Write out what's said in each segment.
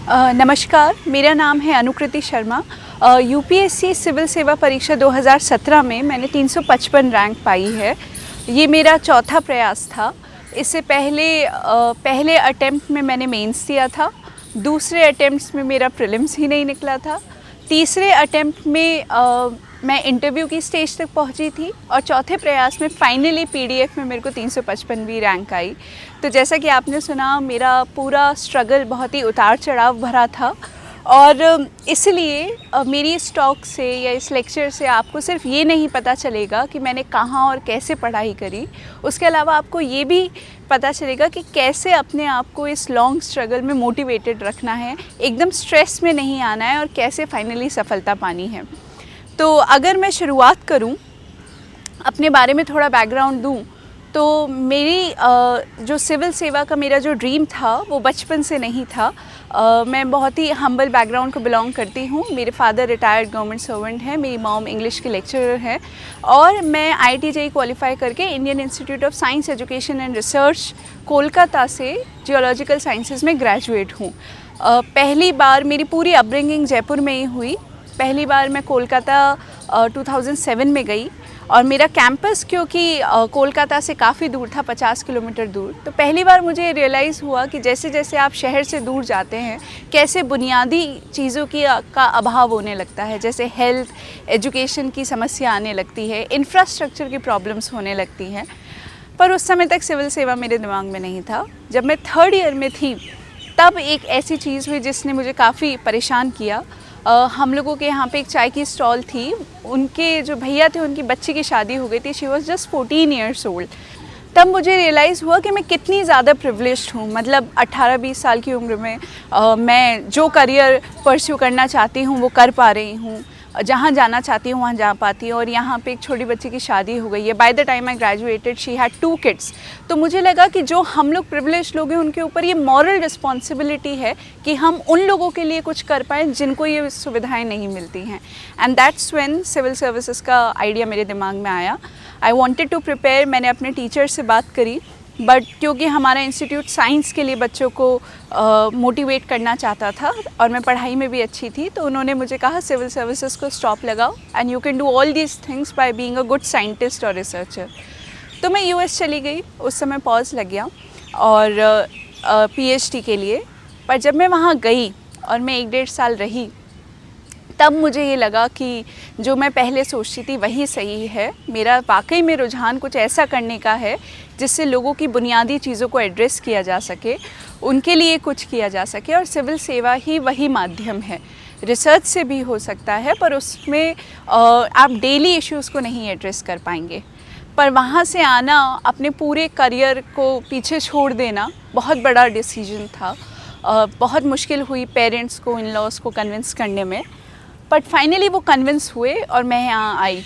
नमस्कार, मेरा नाम है अनुकृति शर्मा। यूपीएससी सिविल सेवा परीक्षा 2017 में मैंने 355 रैंक पाई है। ये मेरा चौथा प्रयास था। इससे पहले अटेम्प्ट में मैंने मेंस दिया था, दूसरे अटेम्प्ट्स में मेरा प्रीलिम्स ही नहीं निकला था, तीसरे अटेम्प्ट में मैं इंटरव्यू की स्टेज तक पहुंची थी और चौथे प्रयास में फाइनली पीडीएफ में मेरे को 355वीं रैंक आई। तो जैसा कि आपने सुना, मेरा पूरा स्ट्रगल बहुत ही उतार चढ़ाव भरा था और इसलिए मेरी इस टॉक से या इस लेक्चर से आपको सिर्फ ये नहीं पता चलेगा कि मैंने कहाँ और कैसे पढ़ाई करी, उसके अलावा आपको ये भी पता चलेगा कि कैसे अपने आप को इस लॉन्ग स्ट्रगल में मोटिवेटेड रखना है, एकदम स्ट्रेस में नहीं आना है और कैसे फाइनली सफलता पानी है। तो अगर मैं शुरुआत करूं, अपने बारे में थोड़ा बैकग्राउंड दूं, तो मेरी जो सिविल सेवा का मेरा जो ड्रीम था वो बचपन से नहीं था। मैं बहुत ही हम्बल बैकग्राउंड को बिलोंग करती हूँ। मेरे फादर रिटायर्ड गवर्नमेंट सर्वेंट हैं, मेरी मॉम इंग्लिश के लेक्चरर हैं और मैं IIT क्वालिफाई करके Indian institute of science education and research Kolkata से जियोलॉजिकल साइंसेज में ग्रेजुएट हूँ। पहली बार मेरी पूरी अपब्रिंगिंग जयपुर में ही हुई। पहली बार मैं कोलकाता 2007 में गई और मेरा कैंपस क्योंकि कोलकाता से काफ़ी दूर था, 50 किलोमीटर दूर। तो पहली बार मुझे रियलाइज़ हुआ कि जैसे जैसे आप शहर से दूर जाते हैं, कैसे बुनियादी चीज़ों का अभाव होने लगता है, जैसे हेल्थ, एजुकेशन की समस्या आने लगती है, इंफ्रास्ट्रक्चर की प्रॉब्लम्स होने लगती हैं। पर उस समय तक सिविल सेवा मेरे दिमाग में नहीं था। जब मैं 3rd ईयर में थी तब एक ऐसी चीज़ हुई जिसने मुझे काफ़ी परेशान किया। हम लोगों के यहाँ पे एक चाय की स्टॉल थी, उनके जो भैया थे उनकी बच्ची की शादी हो गई थी। She was just 14 years old. तब मुझे रियलाइज़ हुआ कि मैं कितनी ज़्यादा प्रिविलेज्ड हूँ। मतलब 18-20 साल की उम्र में मैं जो करियर परस्यू करना चाहती हूँ वो कर पा रही हूँ, जहाँ जाना चाहती हूँ वहाँ जा पाती हूँ और यहाँ पे एक छोटी बच्ची की शादी हो गई है। Bye the time I graduated she had 2 kids. तो मुझे लगा कि जो हम लोग प्रिविलेज्ड लोग हैं उनके ऊपर ये मॉरल रिस्पॉन्सिबिलिटी है कि हम उन लोगों के लिए कुछ कर पाएँ जिनको ये सुविधाएं नहीं मिलती हैं। And that's when civil services का आइडिया मेरे दिमाग में आया। I wanted to prepare. मैंने अपने टीचर से बात करी, बट क्योंकि हमारा इंस्टीट्यूट साइंस के लिए बच्चों को मोटिवेट करना चाहता था और मैं पढ़ाई में भी अच्छी थी, तो उन्होंने मुझे कहा सिविल सर्विसेज को स्टॉप लगाओ and you can do all these things by being a good scientist और रिसर्चर। तो मैं US चली गई। उस समय पॉज लग गया और PhD के लिए। पर जब मैं वहाँ गई और मैं 1-1.5 साल रही, तब मुझे ये लगा कि जो मैं पहले सोचती थी वही सही है। मेरा वाकई में रुझान कुछ ऐसा करने का है जिससे लोगों की बुनियादी चीज़ों को एड्रेस किया जा सके, उनके लिए कुछ किया जा सके, और सिविल सेवा ही वही माध्यम है। रिसर्च से भी हो सकता है पर उसमें आप डेली इश्यूज़ को नहीं एड्रेस कर पाएंगे। पर वहाँ से आना, अपने पूरे करियर को पीछे छोड़ देना बहुत बड़ा डिसीजन था। बहुत मुश्किल हुई पेरेंट्स को, इन लॉज को कन्विंस करने में, बट फाइनली वो कन्विंस हुए और मैं यहाँ आई।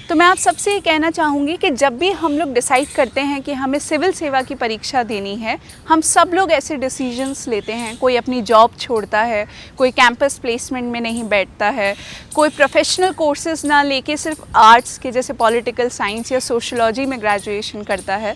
तो मैं आप सबसे ये कहना चाहूँगी कि जब भी हम लोग डिसाइड करते हैं कि हमें सिविल सेवा की परीक्षा देनी है, हम सब लोग ऐसे डिसीजंस लेते हैं। कोई अपनी जॉब छोड़ता है, कोई कैंपस प्लेसमेंट में नहीं बैठता है, कोई प्रोफेशनल कोर्सेज ना लेके सिर्फ आर्ट्स के जैसे पॉलिटिकल साइंस या सोशलॉजी में ग्रेजुएशन करता है।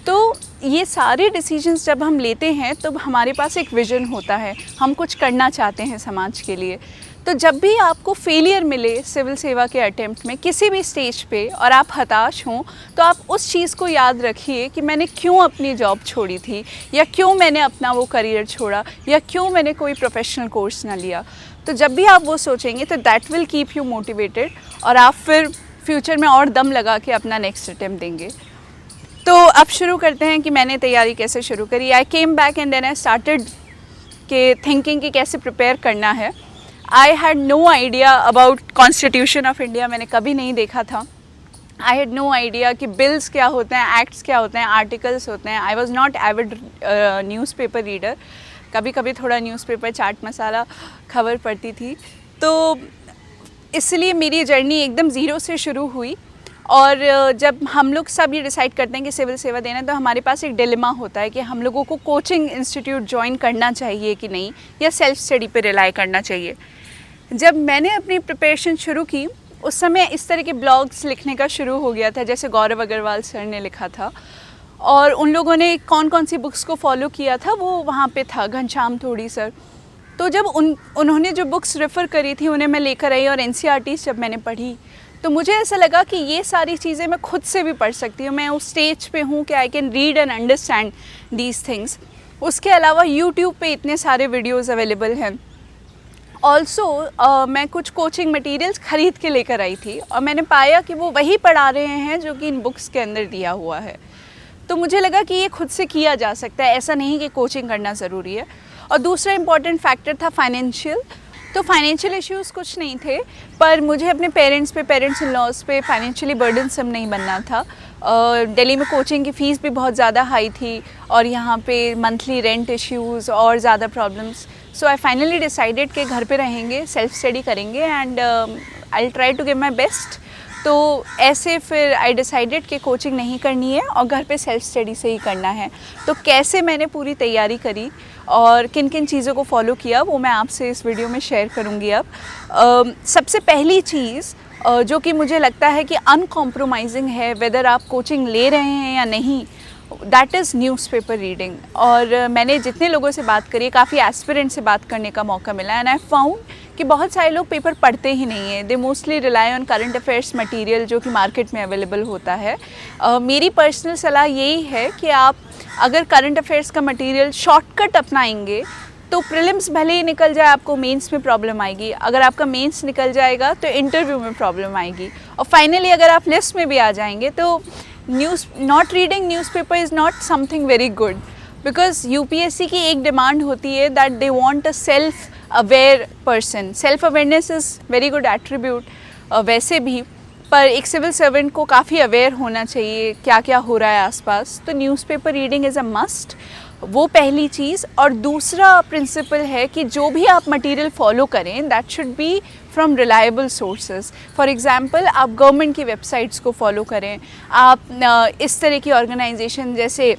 तो ये सारे डिसीजंस जब हम लेते हैं तो हमारे पास एक विज़न होता है, हम कुछ करना चाहते हैं समाज के लिए। तो जब भी आपको फेलियर मिले सिविल सेवा के अटेम्प्ट में किसी भी स्टेज पे और आप हताश हों, तो आप उस चीज़ को याद रखिए कि मैंने क्यों अपनी जॉब छोड़ी थी, या क्यों मैंने अपना वो करियर छोड़ा, या क्यों मैंने कोई प्रोफेशनल कोर्स ना लिया। तो जब भी आप वो सोचेंगे तो that will keep you motivated और आप फिर फ्यूचर में और दम लगा के अपना नेक्स्ट अटेम्प्ट देंगे। तो अब शुरू करते हैं कि मैंने तैयारी कैसे शुरू करी। I came back and then I started के थिंकिंग कि कैसे प्रिपेयर करना है। I had no idea about constitution of India, मैंने कभी नहीं देखा था। आई हैड नो आइडिया कि बिल्स क्या होते हैं, एक्ट्स क्या होते हैं, आर्टिकल्स होते हैं। I was not Avid newspaper reader. कभी कभी थोड़ा न्यूज़पेपर चाट मसाला खबर पढ़ती थी। तो इसलिए मेरी जर्नी एकदम ज़ीरो से शुरू हुई। और जब हम लोग सब ये डिसाइड करते हैं कि सिविल सेवा देना है, तो हमारे पास एक डिलेमा होता है कि हम लोगों को कोचिंग इंस्टीट्यूट ज्वाइन करना चाहिए कि नहीं, या सेल्फ स्टडी पे रिलाई करना चाहिए। जब मैंने अपनी प्रिपरेशन शुरू की उस समय इस तरह के ब्लॉग्स लिखने का शुरू हो गया था, जैसे गौरव अग्रवाल सर ने लिखा था, और उन लोगों ने कौन कौन सी बुक्स को फॉलो किया था वो वहाँ पे था, घनश्याम थोड़ी सर, तो जब उन्होंने जो बुक्स रेफ़र करी थी उन्हें मैं लेकर आई और एनसीईआरटीज़ जब मैंने पढ़ी तो मुझे ऐसा लगा कि ये सारी चीज़ें मैं खुद से भी पढ़ सकती हूँ, मैं उस स्टेज पे हूँ कि I can read and understand these things. उसके अलावा यूट्यूब पे इतने सारे वीडियोज़ अवेलेबल हैं। ऑल्सो मैं कुछ कोचिंग मटेरियल्स ख़रीद के लेकर आई थी और मैंने पाया कि वो वही पढ़ा रहे हैं जो कि इन बुक्स के अंदर दिया हुआ है। तो मुझे लगा कि ये खुद से किया जा सकता है, ऐसा नहीं कि कोचिंग करना ज़रूरी है। और दूसरा इम्पॉर्टेंट फैक्टर था फाइनेंशियल। तो फाइनेंशियल इश्यूज़ कुछ नहीं थे, पर मुझे अपने पेरेंट्स इन लॉज पे फाइनेंशियली बर्डनसम नहीं बनना था। दिल्ली में कोचिंग की फ़ीस भी बहुत ज़्यादा हाई थी और यहाँ पे मंथली रेंट इश्यूज़ और ज़्यादा problems. So I finally decided कि घर पे रहेंगे, सेल्फ स्टडी करेंगे and I will try to give my best. तो ऐसे फिर आई डिसाइडेड कि कोचिंग नहीं करनी है और घर पे सेल्फ स्टडी से ही करना है। तो कैसे मैंने पूरी तैयारी करी और किन किन चीज़ों को फॉलो किया वो मैं आपसे इस वीडियो में शेयर करूँगी। अब सबसे पहली चीज़ जो कि मुझे लगता है कि अनकॉम्प्रोमाइजिंग है, वेदर आप कोचिंग ले रहे हैं या नहीं, दैट इज़ न्यूज़पेपर रीडिंग। और मैंने जितने लोगों से बात करी, काफ़ी एस्पिरेंट से बात करने का मौका मिला एंड आई फाउंड कि बहुत सारे लोग पेपर पढ़ते ही नहीं हैं। They mostly rely on current affairs material जो कि मार्केट में अवेलेबल होता है। मेरी पर्सनल सलाह यही है कि आप अगर करंट अफेयर्स का मटेरियल शॉर्टकट अपनाएंगे तो प्रीलिम्स भले ही निकल जाए, आपको मेंस में प्रॉब्लम आएगी। अगर आपका मेंस निकल जाएगा तो इंटरव्यू में प्रॉब्लम आएगी और फाइनली अगर आप लिस्ट में भी आ जाएंगे तो not reading newspaper is not something very good, because UPSC की एक डिमांड होती है that they want a self aware person. Self awareness is very good attribute वैसे भी, पर एक सिविल सर्वेंट को काफ़ी अवेयर होना चाहिए क्या क्या हो रहा है आसपास। तो newspaper reading is a must, वो पहली चीज़। और दूसरा प्रिंसिपल है कि जो भी आप मटेरियल फॉलो करें that should B from reliable sources. For example आप गवर्नमेंट की वेबसाइट्स को फॉलो करें, आप इस तरह की ऑर्गेनाइजेशन जैसे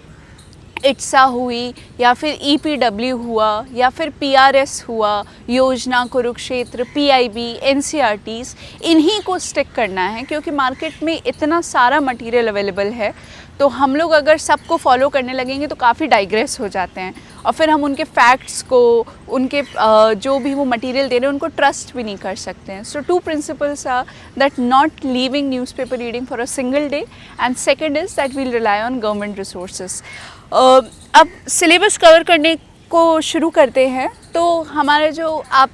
इट्सा हुई या फिर ईपीडब्ल्यू हुआ या फिर पीआरएस हुआ, योजना, कुरुक्षेत्र, पीआईबी, एनसीईआरटीज़, इन्हीं को स्टिक करना है क्योंकि मार्केट में इतना सारा मटेरियल अवेलेबल है। तो हम लोग अगर सबको फॉलो करने लगेंगे तो काफ़ी डाइग्रेस हो जाते हैं और फिर हम उनके फैक्ट्स को, उनके जो भी वो मटेरियल दे रहे हैं उनको ट्रस्ट भी नहीं कर सकते हैं। So 2 principles are that not leaving newspaper reading for a single day and second is that we'll rely on government resources. अब सिलेबस कवर करने को शुरू करते हैं। तो हमारे जो आप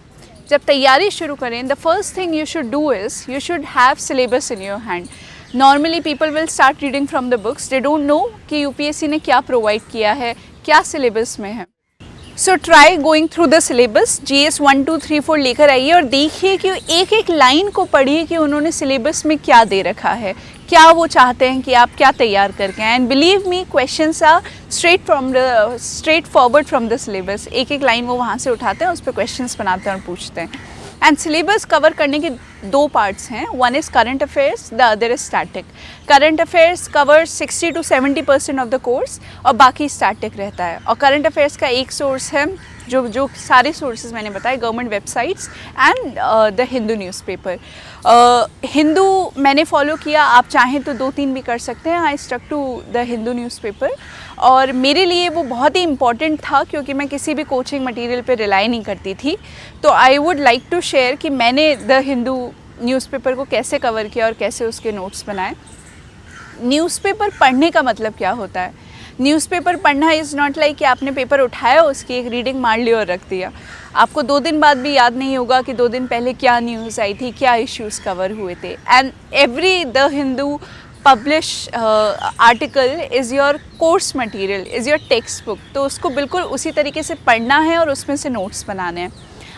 जब तैयारी शुरू करें, the first thing you should do is you should have syllabus in your hand. Normally people will start reading from the books, they don't know कि यूपीएससी ने क्या प्रोवाइड किया है, क्या सिलेबस में है। So try going through the syllabus, GS 1, 2, 3, 4 लेकर आइए और देखिए कि एक एक लाइन को पढ़िए कि उन्होंने सिलेबस में क्या दे रखा है, क्या वो चाहते हैं कि आप क्या तैयार करके आएँ। And believe me, questions are straightforward from the syllabus. एक एक लाइन वो वहाँ से उठाते हैं, उस पर क्वेश्चंस बनाते हैं और पूछते हैं। एंड सिलेबस कवर करने के 2 पार्ट्स हैं, one is current affairs, the other is static. Current affairs cover 60 to 70% of the course और बाकी स्टैटिक रहता है। और करंट अफेयर्स का एक सोर्स है जो सारे सोर्सेज मैंने बताए, government websites and the Hindu newspaper. Hindu मैंने फॉलो किया, आप चाहें तो 2-3 भी कर सकते हैं। I stuck to the Hindu newspaper और मेरे लिए वो बहुत ही इम्पॉर्टेंट था क्योंकि मैं किसी भी कोचिंग मटेरियल पे रिलाई नहीं करती थी। तो I would like to share कि मैंने द हिंदू न्यूज़पेपर को कैसे कवर किया और कैसे उसके नोट्स बनाए। न्यूज़पेपर पढ़ने का मतलब क्या होता है? न्यूज़पेपर पढ़ना इज़ नॉट लाइक कि आपने पेपर उठाया, उसकी एक रीडिंग मार ली और रख दिया। आपको 2 दिन बाद भी याद नहीं होगा कि 2 दिन पहले क्या न्यूज़ आई थी, क्या इश्यूज़ कवर हुए थे। And every the Hindu publish article is your course material, is your text book. तो उसको बिल्कुल उसी तरीके से पढ़ना है और उसमें से नोट्स बनाने हैं।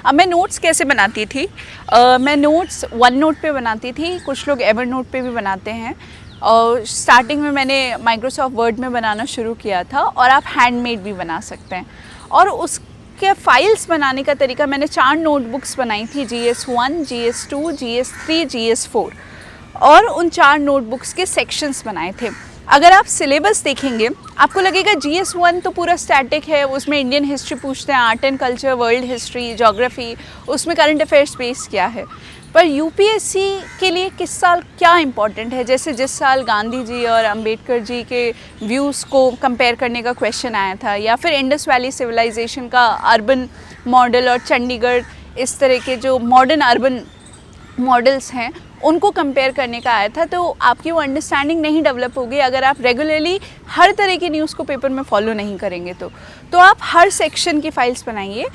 अब मैं नोट्स कैसे बनाती थी? मैं नोट्स OneNote पे बनाती थी, कुछ लोग Evernote पे भी बनाते हैं। और स्टार्टिंग में मैंने माइक्रोसॉफ्ट वर्ड में बनाना शुरू किया था और आप हैंडमेड भी बना सकते हैं। और उसके फाइल्स बनाने का तरीका, मैंने 4 नोटबुक्स बनाई थी, GS 1, GS 2, GS 3, GS 4 और उन 4 नोटबुक्स के सेक्शंस बनाए थे। अगर आप सिलेबस देखेंगे आपको लगेगा GS 1 तो पूरा स्टैटिक है, उसमें इंडियन हिस्ट्री पूछते हैं, art and culture, world history, geography, उसमें करंट अफेयर्स बेस क्या है। पर यूपीएससी के लिए किस साल क्या इम्पोर्टेंट है, जैसे जिस साल गांधी जी और अंबेडकर जी के व्यूज़ को कंपेयर करने का क्वेश्चन आया था, या फिर इंडस वैली सिविलाइजेशन का अर्बन मॉडल और चंडीगढ़, इस तरह के जो मॉडर्न अर्बन मॉडल्स हैं उनको कंपेयर करने का आया था, तो आपकी वो अंडरस्टैंडिंग नहीं डेवलप होगी अगर आप रेगुलरली हर तरह की न्यूज़ को पेपर में फॉलो नहीं करेंगे। तो आप हर सेक्शन की फाइल्स बनाइए।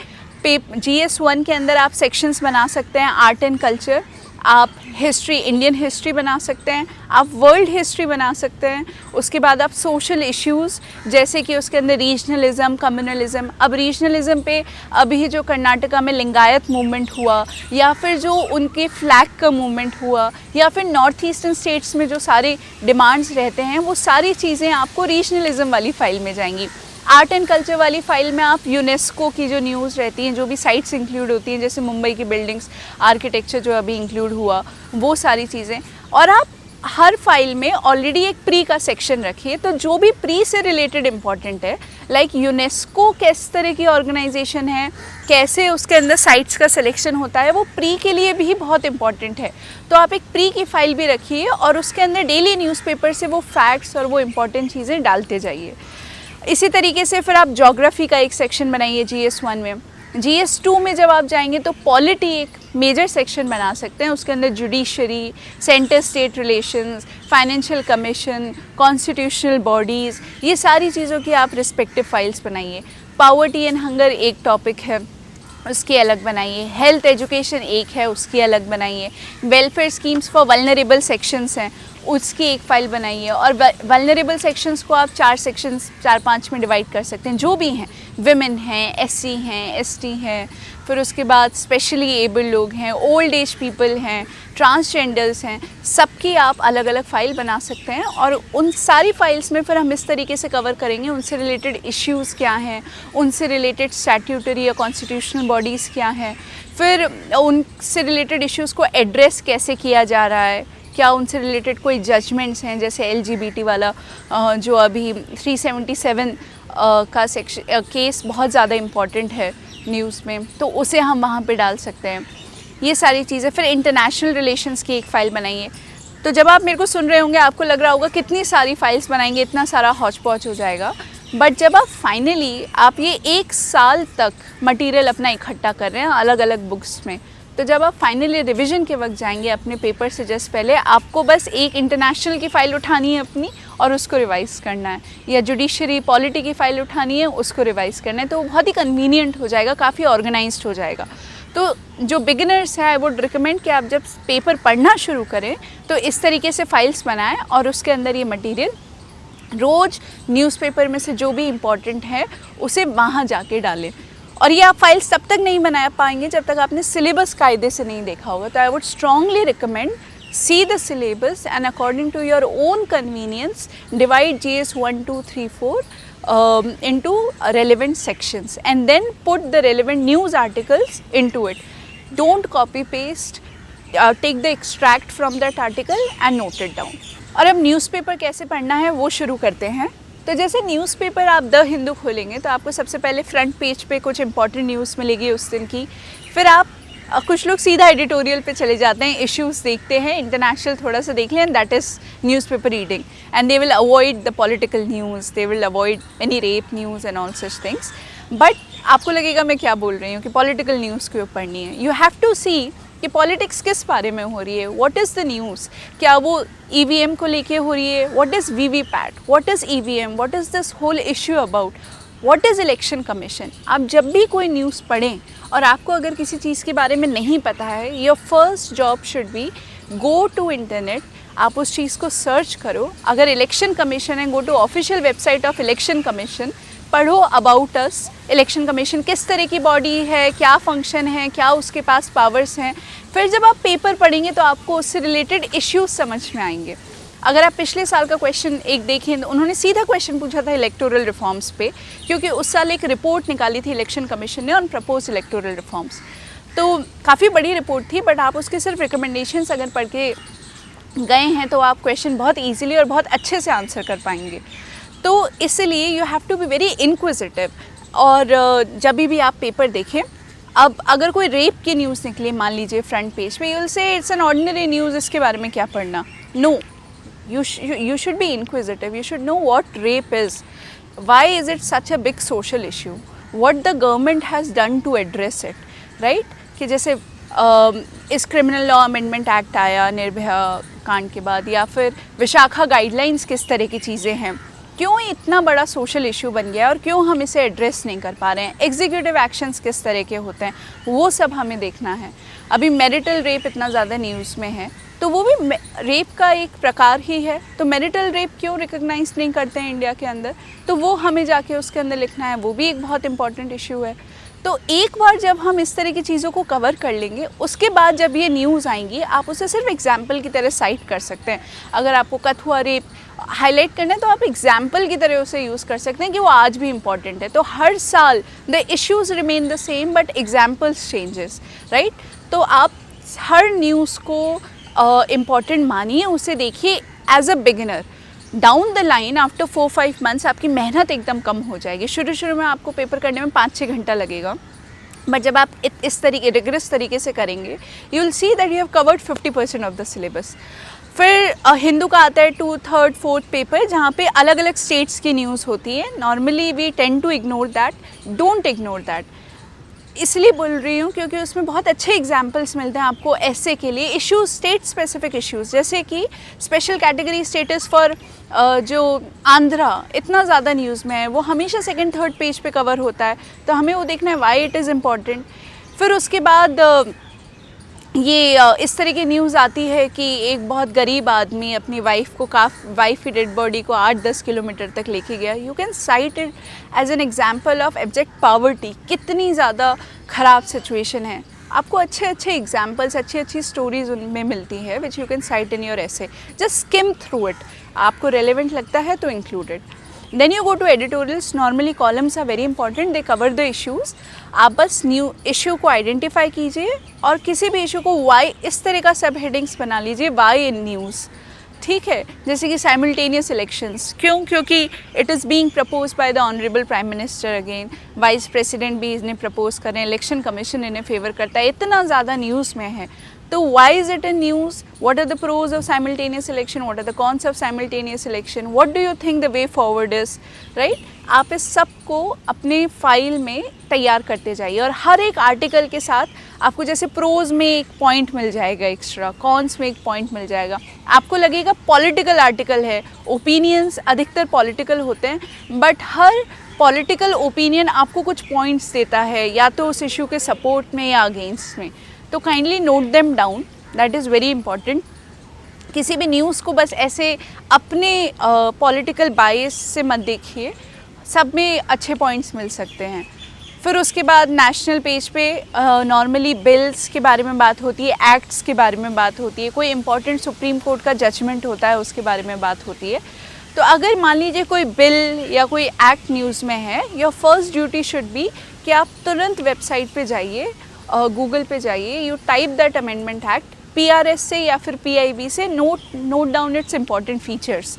GS1 के अंदर आप सेक्शंस बना सकते हैं, आर्ट एंड कल्चर, आप हिस्ट्री, इंडियन हिस्ट्री बना सकते हैं, आप वर्ल्ड हिस्ट्री बना सकते हैं। उसके बाद आप सोशल इश्यूज़, जैसे कि उसके अंदर रीजनलिज़म, कम्युनलिज़म। अब रीजनलिज़म पे अभी जो कर्नाटका में लिंगायत मूवमेंट हुआ, या फिर जो उनके फ्लैग का मूवमेंट हुआ, या फिर नॉर्थ ईस्टर्न स्टेट्स में जो सारे डिमांड्स रहते हैं, वो सारी चीज़ें आपको रीजनलिज़म वाली फ़ाइल में जाएंगी। आर्ट एंड कल्चर वाली फ़ाइल में आप यूनेस्को की जो न्यूज़ रहती हैं, जो भी साइट्स इंक्लूड होती हैं, जैसे मुंबई की बिल्डिंग्स, आर्किटेक्चर जो अभी इंक्लूड हुआ, वो सारी चीज़ें। और आप हर फाइल में ऑलरेडी एक प्री का सेक्शन रखिए, तो जो भी प्री से रिलेटेड इम्पॉर्टेंट है, लाइक यूनेस्को किस तरह की ऑर्गेनाइजेशन है, कैसे उसके अंदर साइट्स का सिलेक्शन होता है, वो प्री के लिए भी बहुत इंपॉर्टेंट है। तो आप एक प्री की फ़ाइल भी रखिए और उसके अंदर डेली न्यूज़पेपर से वो फैक्ट्स और वो इम्पॉर्टेंट चीज़ें डालते जाइए। इसी तरीके से फिर आप ज्योग्राफी का एक सेक्शन बनाइए GS1 में। GS2 में जब आप जाएंगे तो पॉलिटी एक मेजर सेक्शन बना सकते हैं, उसके अंदर judiciary, centre state relations, financial commission, constitutional bodies, ये सारी चीज़ों की आप रिस्पेक्टिव फाइल्स बनाइए। पावर्टी एंड हंगर एक टॉपिक है, उसकी अलग बनाइए। हेल्थ एजुकेशन एक है, उसकी अलग बनाइए। Welfare schemes for vulnerable sections हैं, उसकी एक फ़ाइल बनाइए। और वल्नरेबल सेक्शंस को आप 4-5 में डिवाइड कर सकते हैं, जो भी हैं, विमेन हैं, SC हैं, ST हैं, फिर उसके बाद स्पेशली एबल लोग हैं, ओल्ड एज पीपल हैं, ट्रांसजेंडर्स हैं, सबकी आप अलग अलग फ़ाइल बना सकते हैं। और उन सारी फाइल्स में फिर हम इस तरीके से कवर करेंगे, उनसे रिलेटेड इश्यूज़ क्या हैं, उनसे रिलेटेड स्टैट्यूटरी या कॉन्स्टिट्यूशनल बॉडीज़ क्या हैं, फिर उनसे रिलेटेड इश्यूज़ को एड्रेस कैसे किया जा रहा है, क्या उनसे रिलेटेड कोई जजमेंट्स हैं, जैसे LGBT वाला जो अभी 377 का सेक्शन केस बहुत ज़्यादा इम्पॉर्टेंट है न्यूज़ में, तो उसे हम वहाँ पे डाल सकते हैं। ये सारी चीज़ें। फिर इंटरनेशनल रिलेशंस की एक फ़ाइल बनाइए। तो जब आप मेरे को सुन रहे होंगे आपको लग रहा होगा कितनी सारी फाइल्स बनाएंगे, इतना सारा हौच पौच हो जाएगा। बट जब आप फाइनली आप ये 1 साल तक मटेरियल अपना इकट्ठा कर रहे हैं अलग अलग बुक्स में, तो जब आप फाइनली रिवीजन के वक्त जाएंगे अपने पेपर से जस्ट पहले, आपको बस एक इंटरनेशनल की फ़ाइल उठानी है अपनी और उसको रिवाइज़ करना है, या जुडिशरी पॉलिटी की फ़ाइल उठानी है, उसको रिवाइज़ करना है। तो बहुत ही कन्वीनियंट हो जाएगा, काफ़ी ऑर्गेनाइज्ड हो जाएगा। तो जो बिगिनर्स हैं, आई वुड रिकमेंड कि आप जब पेपर पढ़ना शुरू करें तो इस तरीके से फाइल्स बनाएं और उसके अंदर ये मटेरियल रोज़ न्यूज़पेपर में से जो भी इम्पॉर्टेंट है उसे वहाँ जाके डालें। और ये आप फाइल्स तब तक नहीं बना पाएंगे जब तक आपने सिलेबस कायदे से नहीं देखा होगा। तो I would strongly recommend see the syllabus and according to your own convenience divide GS 1, 2, 3, 4 into relevant sections and then put the relevant news articles into it. Don't copy paste, take the extract from that article and note it down. और अब newspaper कैसे पढ़ना है वो शुरू करते हैं। तो जैसे न्यूज़पेपर आप द हिंदू खोलेंगे तो आपको सबसे पहले फ्रंट पेज पे कुछ इंपॉर्टेंट न्यूज़ मिलेगी उस दिन की। फिर आप कुछ लोग सीधा एडिटोरियल पे चले जाते हैं, इश्यूज़ देखते हैं, इंटरनेशनल थोड़ा सा देख लें, and that is newspaper reading, and they will avoid the political news, they will avoid any rape news and all such things. But आपको लगेगा मैं क्या बोल रही हूँ कि पॉलिटिकल न्यूज़ क्यों पढ़नी है। यू हैव टू सी कि पॉलिटिक्स किस बारे में हो रही है, व्हाट इज़ द न्यूज़, क्या वो EVM को लेके हो रही है, what is VVPAT, what is EVM, what is this whole issue about, what is election commission. आप जब भी कोई न्यूज़ पढ़ें और आपको अगर किसी चीज़ के बारे में नहीं पता है, your first job should be go to internet, आप उस चीज़ को सर्च करो। अगर इलेक्शन कमीशन है, go to official website of election commission, पढ़ो अबाउट अस, इलेक्शन कमीशन किस तरह की बॉडी है, क्या फंक्शन है, क्या उसके पास पावर्स हैं। फिर जब आप पेपर पढ़ेंगे तो आपको उससे रिलेटेड इश्यूज समझ में आएंगे। अगर आप पिछले साल का क्वेश्चन एक देखें तो उन्होंने सीधा क्वेश्चन पूछा था इलेक्टोरल रिफॉर्म्स पे, क्योंकि उस साल एक रिपोर्ट निकाली थी इलेक्शन कमीशन ने ऑन प्रपोज इलेक्टोरल रिफॉर्म्स। तो काफ़ी बड़ी रिपोर्ट थी, बट आप उसके सिर्फ रिकमेंडेशंस अगर पढ़ के गए हैं तो आप क्वेश्चन बहुत ईजिली और बहुत अच्छे से आंसर कर पाएंगे। तो इसलिए you have to be very inquisitive. और जब भी आप पेपर देखें अब अगर कोई रेप की न्यूज़ निकले मान लीजिए फ्रंट पेज पे, you will say it's an ordinary news, इसके बारे में क्या पढ़ना. No, you should be inquisitive. You should know what rape is. Why is it such a big social issue? What the government has done to address it, right? कि जैसे इस criminal law amendment act आया निर्भया कांड के बाद, या फिर Vishakha guidelines, किस तरह की चीज़ें हैं, क्यों इतना बड़ा सोशल इशू बन गया है और क्यों हम इसे एड्रेस नहीं कर पा रहे हैं, एग्जीक्यूटिव एक्शंस किस तरह के होते हैं, वो सब हमें देखना है. अभी मैरिटल रेप इतना ज़्यादा न्यूज़ में है, तो वो भी रेप का एक प्रकार ही है. तो मैरिटल रेप क्यों रिकॉग्नाइज नहीं करते हैं इंडिया के अंदर, तो वो हमें जाके उसके अंदर लिखना है, वो भी एक बहुत इंपॉर्टेंट इशू है. तो एक बार जब हम इस तरह की चीज़ों को कवर कर लेंगे, उसके बाद जब ये न्यूज़ आएंगी आप उसे सिर्फ एग्जाम्पल की तरह साइट कर सकते हैं. अगर आपको कथुआ रेप हाईलाइट करना है तो आप एग्जाम्पल की तरह उसे यूज़ कर सकते हैं कि वो आज भी इम्पॉर्टेंट है. तो हर साल the issues remain the same but examples changes, right. तो आप हर न्यूज़ को इम्पॉर्टेंट मानिए, उसे देखिए as a beginner. Down the line after 4-5 months आपकी मेहनत एकदम कम हो जाएगी. शुरू में आपको पेपर करने में 5-6 घंटा लगेगा, बट जब आप इस तरीके रिगरस तरीके से करेंगे, you will see that you have covered 50% of the syllabus. फिर हिंदू का आता है 2, 3, 4 पेपर, जहाँ पे अलग अलग स्टेट्स की न्यूज़ होती है. Normally we tend to ignore that. Don't ignore that. इसलिए बोल रही हूँ क्योंकि उसमें बहुत अच्छे एग्जाम्पल्स मिलते हैं आपको ऐसे के लिए. इश्यूज, स्टेट स्पेसिफिक इश्यूज, जैसे कि स्पेशल कैटेगरी स्टेटस फॉर जो आंध्रा इतना ज़्यादा न्यूज़ में है, वो हमेशा 2nd, 3rd पेज पे कवर होता है. तो हमें वो देखना है वाई इट इज़ इम्पॉर्टेंट. फिर उसके बाद ये इस तरह की न्यूज़ आती है कि एक बहुत गरीब आदमी अपनी वाइफ की डेड बॉडी को 8-10 किलोमीटर तक लेके गया. You can cite it as an example of abject poverty. कितनी ज़्यादा ख़राब सिचुएशन है. आपको अच्छे एग्जाम्पल्स, अच्छी स्टोरीज उनमें मिलती है which you can cite in your essay. Just skim through it. आपको रेलिवेंट लगता है तो include it. Then you go to editorials. Normally columns are very important, they cover the issues. आप बस न्यू इशू को आइडेंटिफाई कीजिए और किसी भी इशू को वाई, इस तरह का सब हेडिंग्स बना लीजिए, वाई इन न्यूज़. ठीक है. जैसे कि साइमल्टेनियस इलेक्शंस, क्यों? क्योंकि it is being propose by the honourable prime minister again. Vice president भी इन्हें प्रपोज कर रहे हैं, इलेक्शन कमीशन इन्हें फेवर करता है. इतना ज़्यादा न्यूज़ में है, तो why is it in news? What are the pros of simultaneous election? What are the cons of simultaneous election? What do you think the way forward is? Right? आप इस सब को अपने फाइल में तैयार करते जाइए और हर एक आर्टिकल के साथ आपको जैसे प्रोज में एक पॉइंट मिल जाएगा एक्स्ट्रा, कॉन्स में एक पॉइंट मिल जाएगा. आपको लगेगा पॉलिटिकल आर्टिकल है. ओपिनियंस अधिकतर पॉलिटिकल होते हैं, बट हर पॉलिटिकल ओपिनियन आपको कुछ पॉइंट्स देता है, या तो उस इशू के सपोर्ट में या अगेंस्ट में. तो kindly note them down, that is very important. किसी भी न्यूज़ को बस ऐसे अपने पॉलिटिकल बायस से मत देखिए, सब में अच्छे पॉइंट्स मिल सकते हैं. फिर उसके बाद नेशनल पेज पे नॉर्मली बिल्स के बारे में बात होती है, एक्ट्स के बारे में बात होती है, कोई इंपॉर्टेंट सुप्रीम कोर्ट का जजमेंट होता है उसके बारे में बात होती है. तो अगर मान लीजिए कोई बिल या कोई एक्ट न्यूज़ में है, your first duty should be कि आप तुरंत वेबसाइट पे जाइए, गूगल पे जाइए, you type that amendment act, PRS से या फिर PIB से note down it's important features.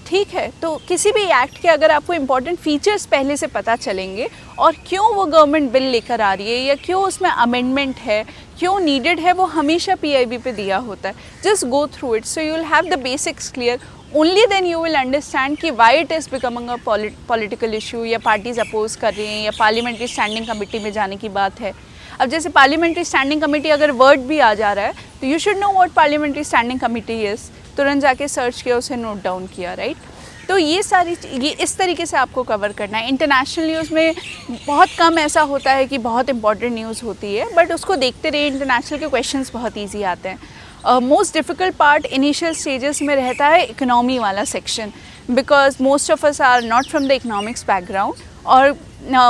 ठीक है. तो किसी भी एक्ट के अगर आपको इम्पॉर्टेंट फीचर्स पहले से पता चलेंगे और क्यों वो गवर्नमेंट बिल लेकर आ रही है या क्यों उसमें अमेंडमेंट है, क्यों नीडेड है, वो हमेशा PIB पे दिया होता है. Just go through it so you will have the basics clear. Only then you will understand कि why it is becoming a political issue, या पार्टीज अपोज कर रही हैं, या पार्लियामेंट्री स्टैंडिंग कमेटी में जाने की बात है. अब जैसे पार्लियामेंट्री स्टैंडिंग कमेटी अगर वर्ड भी आ जा रहा है तो you should know what parliamentary standing committee is. तुरंत जाके सर्च किया, उसे नोट डाउन किया, राइट. तो ये इस तरीके से आपको कवर करना है. इंटरनेशनल न्यूज़ में बहुत कम ऐसा होता है कि बहुत इंपॉर्टेंट न्यूज़ होती है, बट उसको देखते रहिए. इंटरनेशनल के क्वेश्चंस बहुत ईजी आते हैं. Most difficult part initial stages में रहता है इकोनॉमी वाला section, because most of us are not from the economics background. और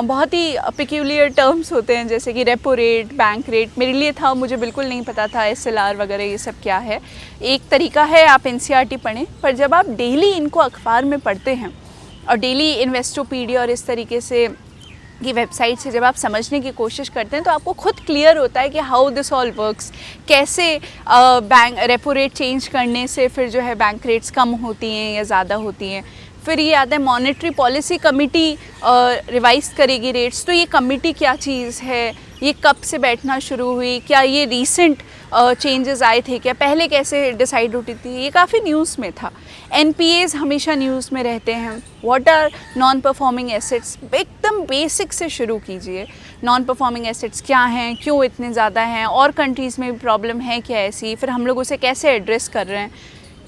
बहुत ही पिक्यूलियर टर्म्स होते हैं जैसे कि रेपो रेट, बैंक रेट. मेरे लिए था, मुझे बिल्कुल नहीं पता था SLR वगैरह ये सब क्या है. एक तरीका है आप NCERT पढ़ें, पर जब आप डेली इनको अखबार में पढ़ते हैं और डेली इन्वेस्टोपीडिया और इस तरीके से की वेबसाइट से जब आप समझने की कोशिश करते हैं तो आपको खुद क्लियर होता है कि हाउ दिस ऑल वर्क्स, कैसे बैंक रेपो रेट चेंज करने से फिर जो है बैंक रेट्स कम होती हैं या ज़्यादा होती हैं। फिर ये आता है मॉनेटरी पॉलिसी कमेटी रिवाइज करेगी रेट्स, तो ये कमेटी क्या चीज़ है, ये कब से बैठना शुरू हुई, क्या ये रीसेंट चेंजेस आए थे, क्या पहले कैसे डिसाइड होती थी, ये काफ़ी न्यूज़ में था। एनपीएज हमेशा न्यूज़ में रहते हैं। What are non performing assets, एकदम बेसिक से शुरू कीजिए। नॉन परफॉर्मिंग एसेट्स क्या हैं, क्यों इतने ज़्यादा हैं, और कंट्रीज़ में भी प्रॉब्लम है क्या ऐसी, फिर हम लोग उसे कैसे एड्रेस कर रहे हैं।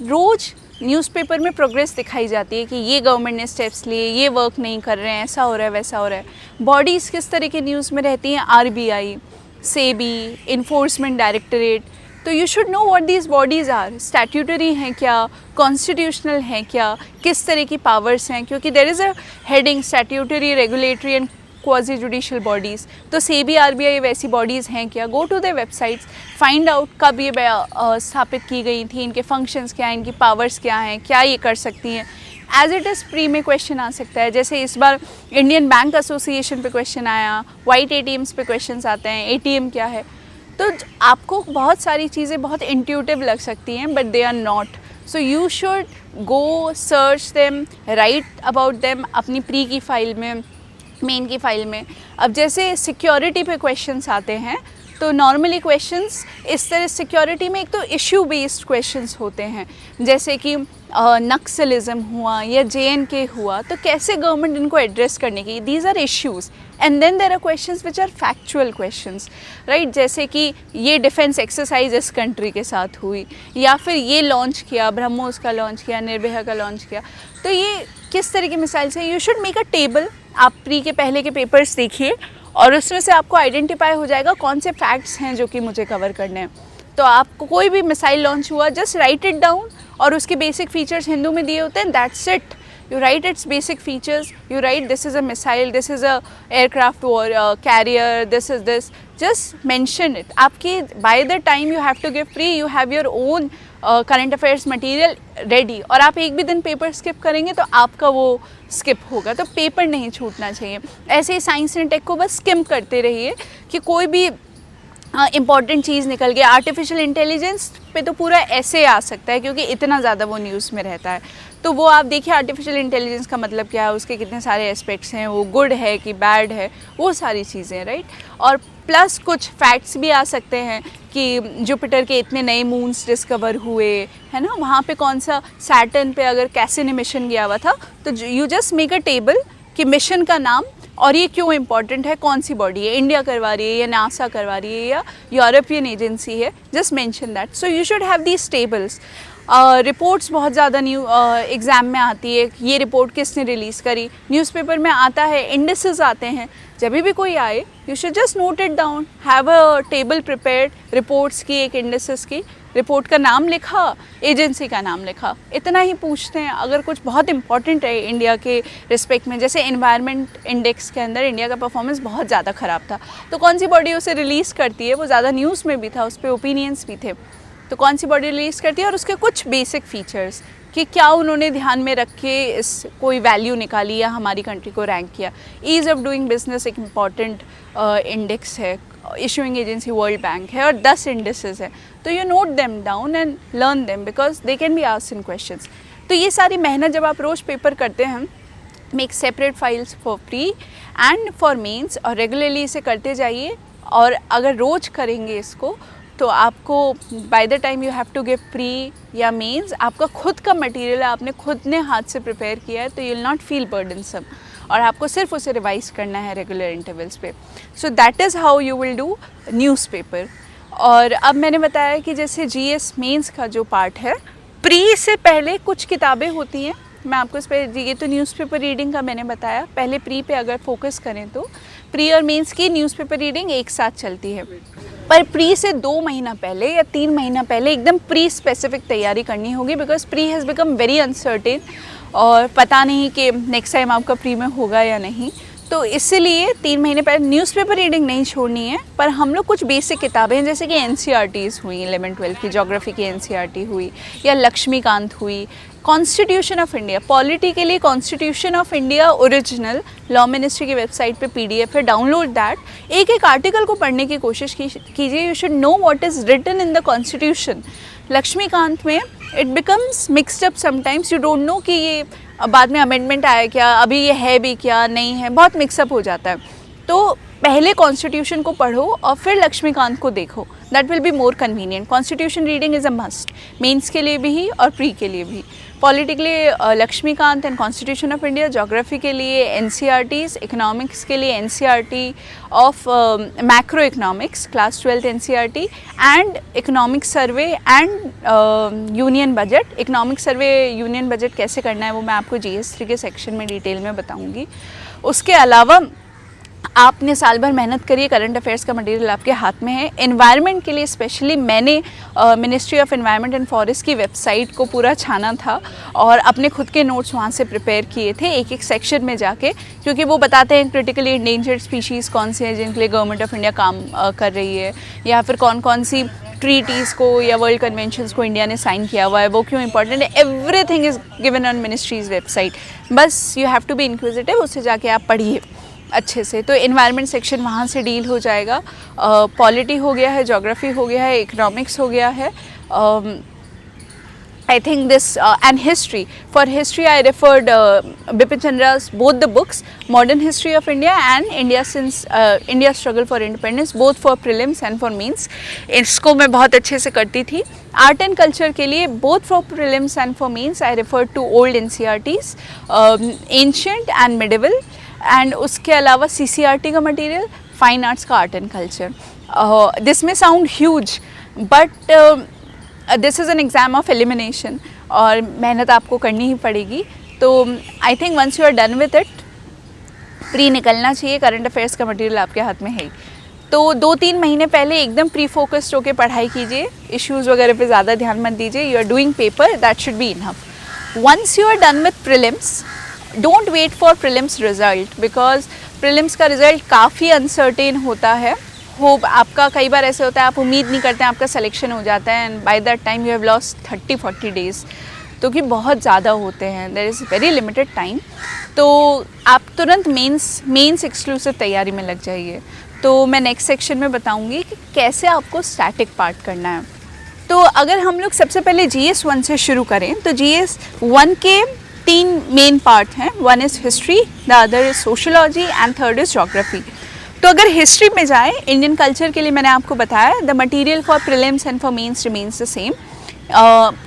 रोज़ न्यूज़पेपर में प्रोग्रेस दिखाई जाती है कि ये गवर्नमेंट ने स्टेप्स लिए, ये वर्क नहीं कर रहे हैं, ऐसा हो रहा है, वैसा हो रहा है। बॉडीज़ किस तरह की न्यूज़ में रहती हैं, आरबीआई, सेबी, इन्फोर्समेंट डायरेक्टरेट। तो you should know what these bodies are, statutory हैं क्या, कॉन्स्टिट्यूशनल हैं क्या, किस तरह की पावर्स हैं, क्योंकि there is a heading statutory, regulatory and quasi judicial bodies. तो सेबी, आरबीआई वैसी बॉडीज़ हैं क्या, go to the websites, find out कब ये स्थापित की गई थी, इनके फंक्शंस क्या हैं, इनकी पावर्स क्या हैं, क्या ये कर सकती हैं। एज इट इज़ प्री में क्वेश्चन आ सकता है, जैसे इस बार इंडियन बैंक एसोसिएशन पे क्वेश्चन आया, वाइट एटीएम्स पे क्वेश्चन आते हैं, एटीएम क्या है। तो आपको बहुत सारी चीज़ें बहुत इंट्यूटिव लग सकती हैं, but they are not. So you should go search them, write about them अपनी प्री की फाइल में, मेन की फाइल में। अब जैसे सिक्योरिटी पे क्वेश्चंस आते हैं, तो नॉर्मली क्वेश्चंस इस तरह, सिक्योरिटी में एक तो इशू बेस्ड क्वेश्चंस होते हैं, जैसे कि नक्सलिज्म हुआ या JNK हुआ, तो कैसे गवर्नमेंट इनको एड्रेस करने की, these are issues. And then there are questions which are factual questions, right, जैसे कि ये डिफेंस एक्सरसाइज इस कंट्री के साथ हुई, या फिर ये लॉन्च किया, ब्रह्मोस का लॉन्च किया, निर्भया का लॉन्च किया। तो ये किस तरह की मिसाइल से, you should make a table. आप प्री के पहले के पेपर्स देखिए और उसमें से आपको आइडेंटिफाई हो जाएगा कौन से फैक्ट्स हैं जो कि मुझे कवर करने हैं। तो आपको कोई भी मिसाइल लॉन्च हुआ, जस्ट राइट इट डाउन, और उसके बेसिक फीचर्स हिंदू में दिए होते हैं, that's it. You write its basic features, you write this is a missile, this is a aircraft carrier, this is this, just mention it. आपकी by the time you have to give pre, you have your own current affairs material ready, और आप एक भी दिन paper skip करेंगे तो आपका वो स्किप होगा। तो पेपर नहीं छूटना चाहिए। ऐसे ही साइंस एंड टेक को बस स्किम करते रहिए कि कोई भी इम्पॉर्टेंट चीज़ निकल गया। आर्टिफिशियल इंटेलिजेंस पे तो पूरा ऐसे आ सकता है, क्योंकि इतना ज़्यादा वो न्यूज़ में रहता है। तो वो आप देखिए आर्टिफिशियल इंटेलिजेंस का मतलब क्या है, उसके कितने सारे एस्पेक्ट्स हैं, वो गुड है कि बैड है, वो सारी चीज़ें, राइट। और प्लस कुछ फैक्ट्स भी आ सकते हैं कि जुपिटर के इतने नए मून्स डिस्कवर हुए, है ना, वहाँ पे कौन सा, सैटर्न पे अगर कैसिनी मिशन गया हुआ था, तो you just make a table कि मिशन का नाम और ये क्यों इम्पॉर्टेंट है, कौन सी बॉडी है, इंडिया करवा रही है या नासा करवा रही है या यूरोपियन एजेंसी है, just mention that. So you should have these tables. Reports बहुत ज़्यादा एग्ज़ाम में आती है, ये रिपोर्ट किसने रिलीज़ करी, न्यूज़पेपर में आता है, इंडिसेस आते हैं। जब भी कोई आए, you should just note it down, have a table prepared, reports की, एक इंडिसेस की, रिपोर्ट का नाम लिखा, एजेंसी का नाम लिखा, इतना ही पूछते हैं। अगर कुछ बहुत इंपॉर्टेंट है इंडिया के रिस्पेक्ट में, जैसे एनवायरनमेंट इंडेक्स के अंदर इंडिया का परफॉर्मेंस बहुत ज़्यादा ख़राब था, तो कौन सी बॉडी उसे रिलीज़ करती है, वो ज़्यादा न्यूज़ में भी था, उस पर ओपिनियंस भी थे, तो कौन सी बॉडी रिलीज़ करती है और उसके कुछ बेसिक फीचर्स कि क्या उन्होंने ध्यान में रख के इस कोई वैल्यू निकाली या हमारी कंट्री को रैंक किया। ईज़ ऑफ डूइंग बिजनेस एक इम्पॉर्टेंट इंडेक्स है, इशूइंग एजेंसी वर्ल्ड बैंक है, और 10 इंडेसेस है। तो you note them down and learn them, because they can be asked in questions. तो ये सारी मेहनत जब आप रोज़ पेपर करते हैं, make separate files for pre and for mains, और रेगुलरली इसे करते जाइए। और अगर रोज़ करेंगे इसको, तो आपको by the time you have to give pre या मेंस, आपका खुद का मटेरियल है, आपने खुद ने हाथ से प्रिपेयर किया है, तो you will not feel burdensome, और आपको सिर्फ उसे रिवाइज करना है रेगुलर इंटरवल्स पे। So that is how you will do newspaper. और अब मैंने बताया कि जैसे GS मेंस का जो पार्ट है, प्री से पहले कुछ किताबें होती हैं, मैं आपको इस पर, ये तो न्यूज़पेपर रीडिंग का मैंने बताया, पहले प्री पे अगर फोकस करें तो प्री और मेंस की न्यूज़पेपर रीडिंग एक साथ चलती है। पर प्री से 2 महीना पहले या 3 महीना पहले एकदम प्री स्पेसिफिक तैयारी करनी होगी, because pre has become very uncertain, और पता नहीं कि नेक्स्ट टाइम आपका प्री में होगा या नहीं। तो इसलिए 3 महीने पहले न्यूज़पेपर रीडिंग नहीं छोड़नी है, पर हम लोग कुछ बेसिक किताबें हैं, जैसे कि NCERTs हुई, 11-12 की जोग्राफी की NCERT हुई, या लक्ष्मीकांत हुई, कॉन्स्टिट्यूशन ऑफ इंडिया, पॉलिटी के लिए constitution of India original law ministry की वेबसाइट पे PDF है, डाउनलोड दैट। एक एक आर्टिकल को पढ़ने की कोशिश कीजिए। You should know what is written in the constitution. Laxmikanth में it becomes mixed up sometimes, you don't know कि ये बाद में अमेंडमेंट आया क्या, अभी ये है भी क्या, नहीं है, बहुत मिक्सअप हो जाता है। तो पहले कॉन्स्टिट्यूशन को पढ़ो और फिर लक्ष्मीकांत को देखो, that will be more convenient. Constitution reading is a must, mains के लिए भी और प्री के लिए भी। पॉलिटी के लिए Laxmikanth and constitution of India, geography के लिए NCERTs, इकोनॉमिक्स के लिए NCERT of macro economics class 12th NCERT and economic survey and union budget. Economic survey union budget कैसे करना है वो मैं आपको GS3 के सेक्शन में डिटेल में बताऊँगी। उसके अलावा आपने साल भर मेहनत करी है, करंट अफेयर्स का मटेरियल आपके हाथ में है। एनवायरनमेंट के लिए स्पेशली मैंने ministry of environment and forest की वेबसाइट को पूरा छाना था और अपने खुद के नोट्स वहाँ से प्रिपेयर किए थे एक एक सेक्शन में जाके, क्योंकि वो बताते हैं क्रिटिकली इंडेंजर्ड स्पीशीज़ कौन से हैं जिनके लिए गवर्नमेंट ऑफ इंडिया काम कर रही है, या फिर कौन कौन सी ट्रीटीज़ को या वर्ल्ड कन्वेंशंस को इंडिया ने साइन किया हुआ है, वो क्यों इंपॉर्टेंट है। Everything is given on ministries website. बस you have to be inquisitive, उससे जाके आप पढ़िए अच्छे से। तो एनवायरनमेंट सेक्शन वहाँ से डील हो जाएगा। पॉलिटी हो गया है, ज्योग्राफी हो गया है, इकोनॉमिक्स हो गया है। I think this and history. For history, I referred Bipin Chandra's both the books, Modern History of India and India since India's Struggle for Independence, both for prelims and for mains. इसको मैं बहुत अच्छे से करती थी। Art and culture के लिए both for prelims and for mains, I referred to old NCERTs, ancient and medieval, and उसके अलावा CCERT का मटेरियल, फाइन आर्ट्स का art and culture. This may sound huge but this is an exam of elimination और मेहनत आपको करनी ही पड़ेगी। तो I think once you are done with it, pre निकलना चाहिए। करंट अफेयर्स का मटेरियल आपके हाथ में है। तो 2-3 महीने पहले एकदम प्री फोकस्ड होकर पढ़ाई कीजिए, इश्यूज़ वगैरह पे ज़्यादा ध्यान मत दीजिए। You are doing paper, that should be enough. Once you are done with prelims, don't wait for prelims result, because prelims का रिजल्ट काफ़ी अनसर्टेन होता है। होप आपका कई बार ऐसे होता है, आप उम्मीद नहीं करते हैं आपका सिलेक्शन हो जाता है and by that time you have lost 30-40 days, तो कि बहुत ज़्यादा होते हैं, there is very limited time. तो आप तुरंत मेंस एक्सक्लूसिव तैयारी में लग जाइए। तो मैं नेक्स्ट सेक्शन में बताऊंगी कि कैसे आपको स्टैटिक पार्ट करना है। तो अगर हम लोग सबसे पहले GS1 से शुरू करें तो GS1 के 3 मेन पार्ट हैं। One is history, the other is sociology and third is geography. तो अगर हिस्ट्री में जाए, इंडियन कल्चर के लिए मैंने आपको बताया the material for prelims and for mains remains the same.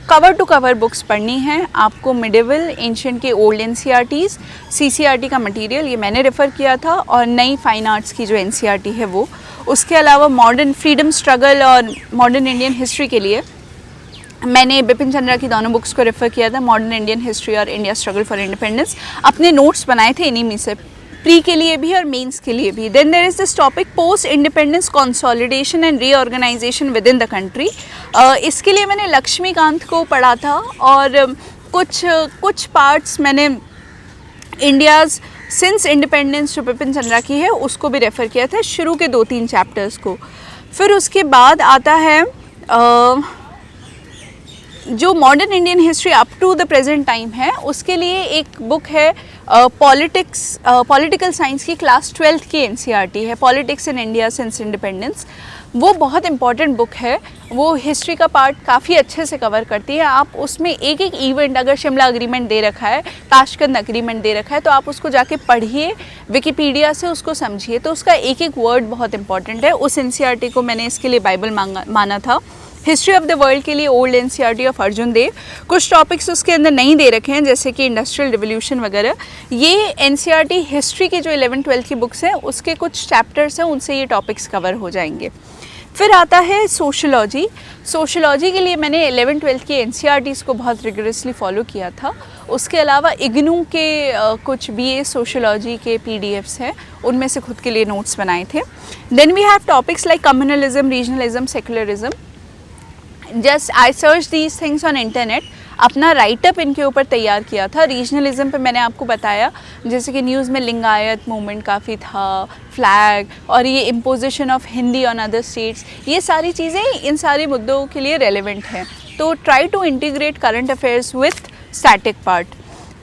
Cover to cover books पढ़नी है आपको। मिडिवल, एंशिएंट के ओल्ड NCERTs, CCERT का मटेरियल ये मैंने रेफ़र किया था, और नई फाइन आर्ट्स की जो NCERT है वो। उसके अलावा मॉडर्न फ्रीडम स्ट्रगल और मॉडर्न इंडियन हिस्ट्री के लिए मैंने बिपिन चंद्रा की दोनों बुक्स को रेफ़र किया था, मॉडर्न इंडियन हिस्ट्री और इंडिया स्ट्रगल फॉर इंडिपेंडेंस। अपने नोट्स बनाए थे इन्हीं में से, प्री के लिए भी और मेंस के लिए भी। Then there is this topic post independence consolidation and reorganisation within the country. इसके लिए मैंने लक्ष्मीकांत को पढ़ा था और कुछ पार्ट्स मैंने इंडियाज़ सिंस इंडिपेंडेंस जो बिपिन चंद्रा की है उसको भी रेफ़र किया था, शुरू के 2-3 चैप्टर्स को। फिर उसके बाद आता है जो modern Indian history up to the present time है, उसके लिए एक बुक है पॉलिटिकल साइंस की क्लास 12th की NCERT है, politics in India since independence. वो बहुत इंपॉर्टेंट बुक है, वो हिस्ट्री का पार्ट काफ़ी अच्छे से कवर करती है। आप उसमें एक एक इवेंट, अगर शिमला अग्रीमेंट दे रखा है, ताशकंद अग्रीमेंट दे रखा है, तो आप उसको जाके पढ़िए, विकिपीडिया से उसको समझिए। तो उसका एक एक वर्ड बहुत इंपॉर्टेंट है। उस NCERT को मैंने इसके लिए बाइबल माना था। हिस्ट्री ऑफ द वर्ल्ड के लिए ओल्ड NCERT ऑफ अर्जुन देव। कुछ टॉपिक्स उसके अंदर नहीं दे रखे हैं जैसे कि इंडस्ट्रियल रिवोल्यूशन वगैरह। ये NCERT हिस्ट्री की जो 11th-12th की बुक्स हैं उसके कुछ चैप्टर्स हैं, उनसे ये टॉपिक्स कवर हो जाएंगे। फिर आता है सोशोलॉजी। सोशोलॉजी के लिए मैंने 11th-12th की NCERTs को बहुत रिगरसली फॉलो किया था। उसके अलावा इग्नू के कुछ BA सोशोलॉजी के PDFs हैं, उनमें से खुद के लिए नोट्स बनाए थे। Then we have topics like communalism, regionalism, secularism. Just I search these things on internet, अपना राइटअप इनके ऊपर तैयार किया था। रीजनलिज्म पे मैंने आपको बताया, जैसे कि न्यूज़ में लिंगायत मूवमेंट काफ़ी था, फ्लैग और ये imposition of Hindi on other states, ये सारी चीज़ें इन सारे मुद्दों के लिए रेलेवेंट हैं। तो try to integrate current affairs with static part.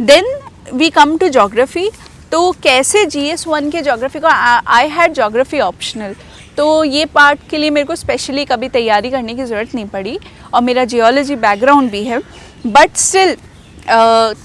Then we come to geography. तो कैसे GS1 के जोग्राफी को, आई हैड जोग्राफी ऑप्शनल, तो ये पार्ट के लिए मेरे को स्पेशली कभी तैयारी करने की ज़रूरत नहीं पड़ी और मेरा जियोलॉजी बैकग्राउंड भी है। बट स्टिल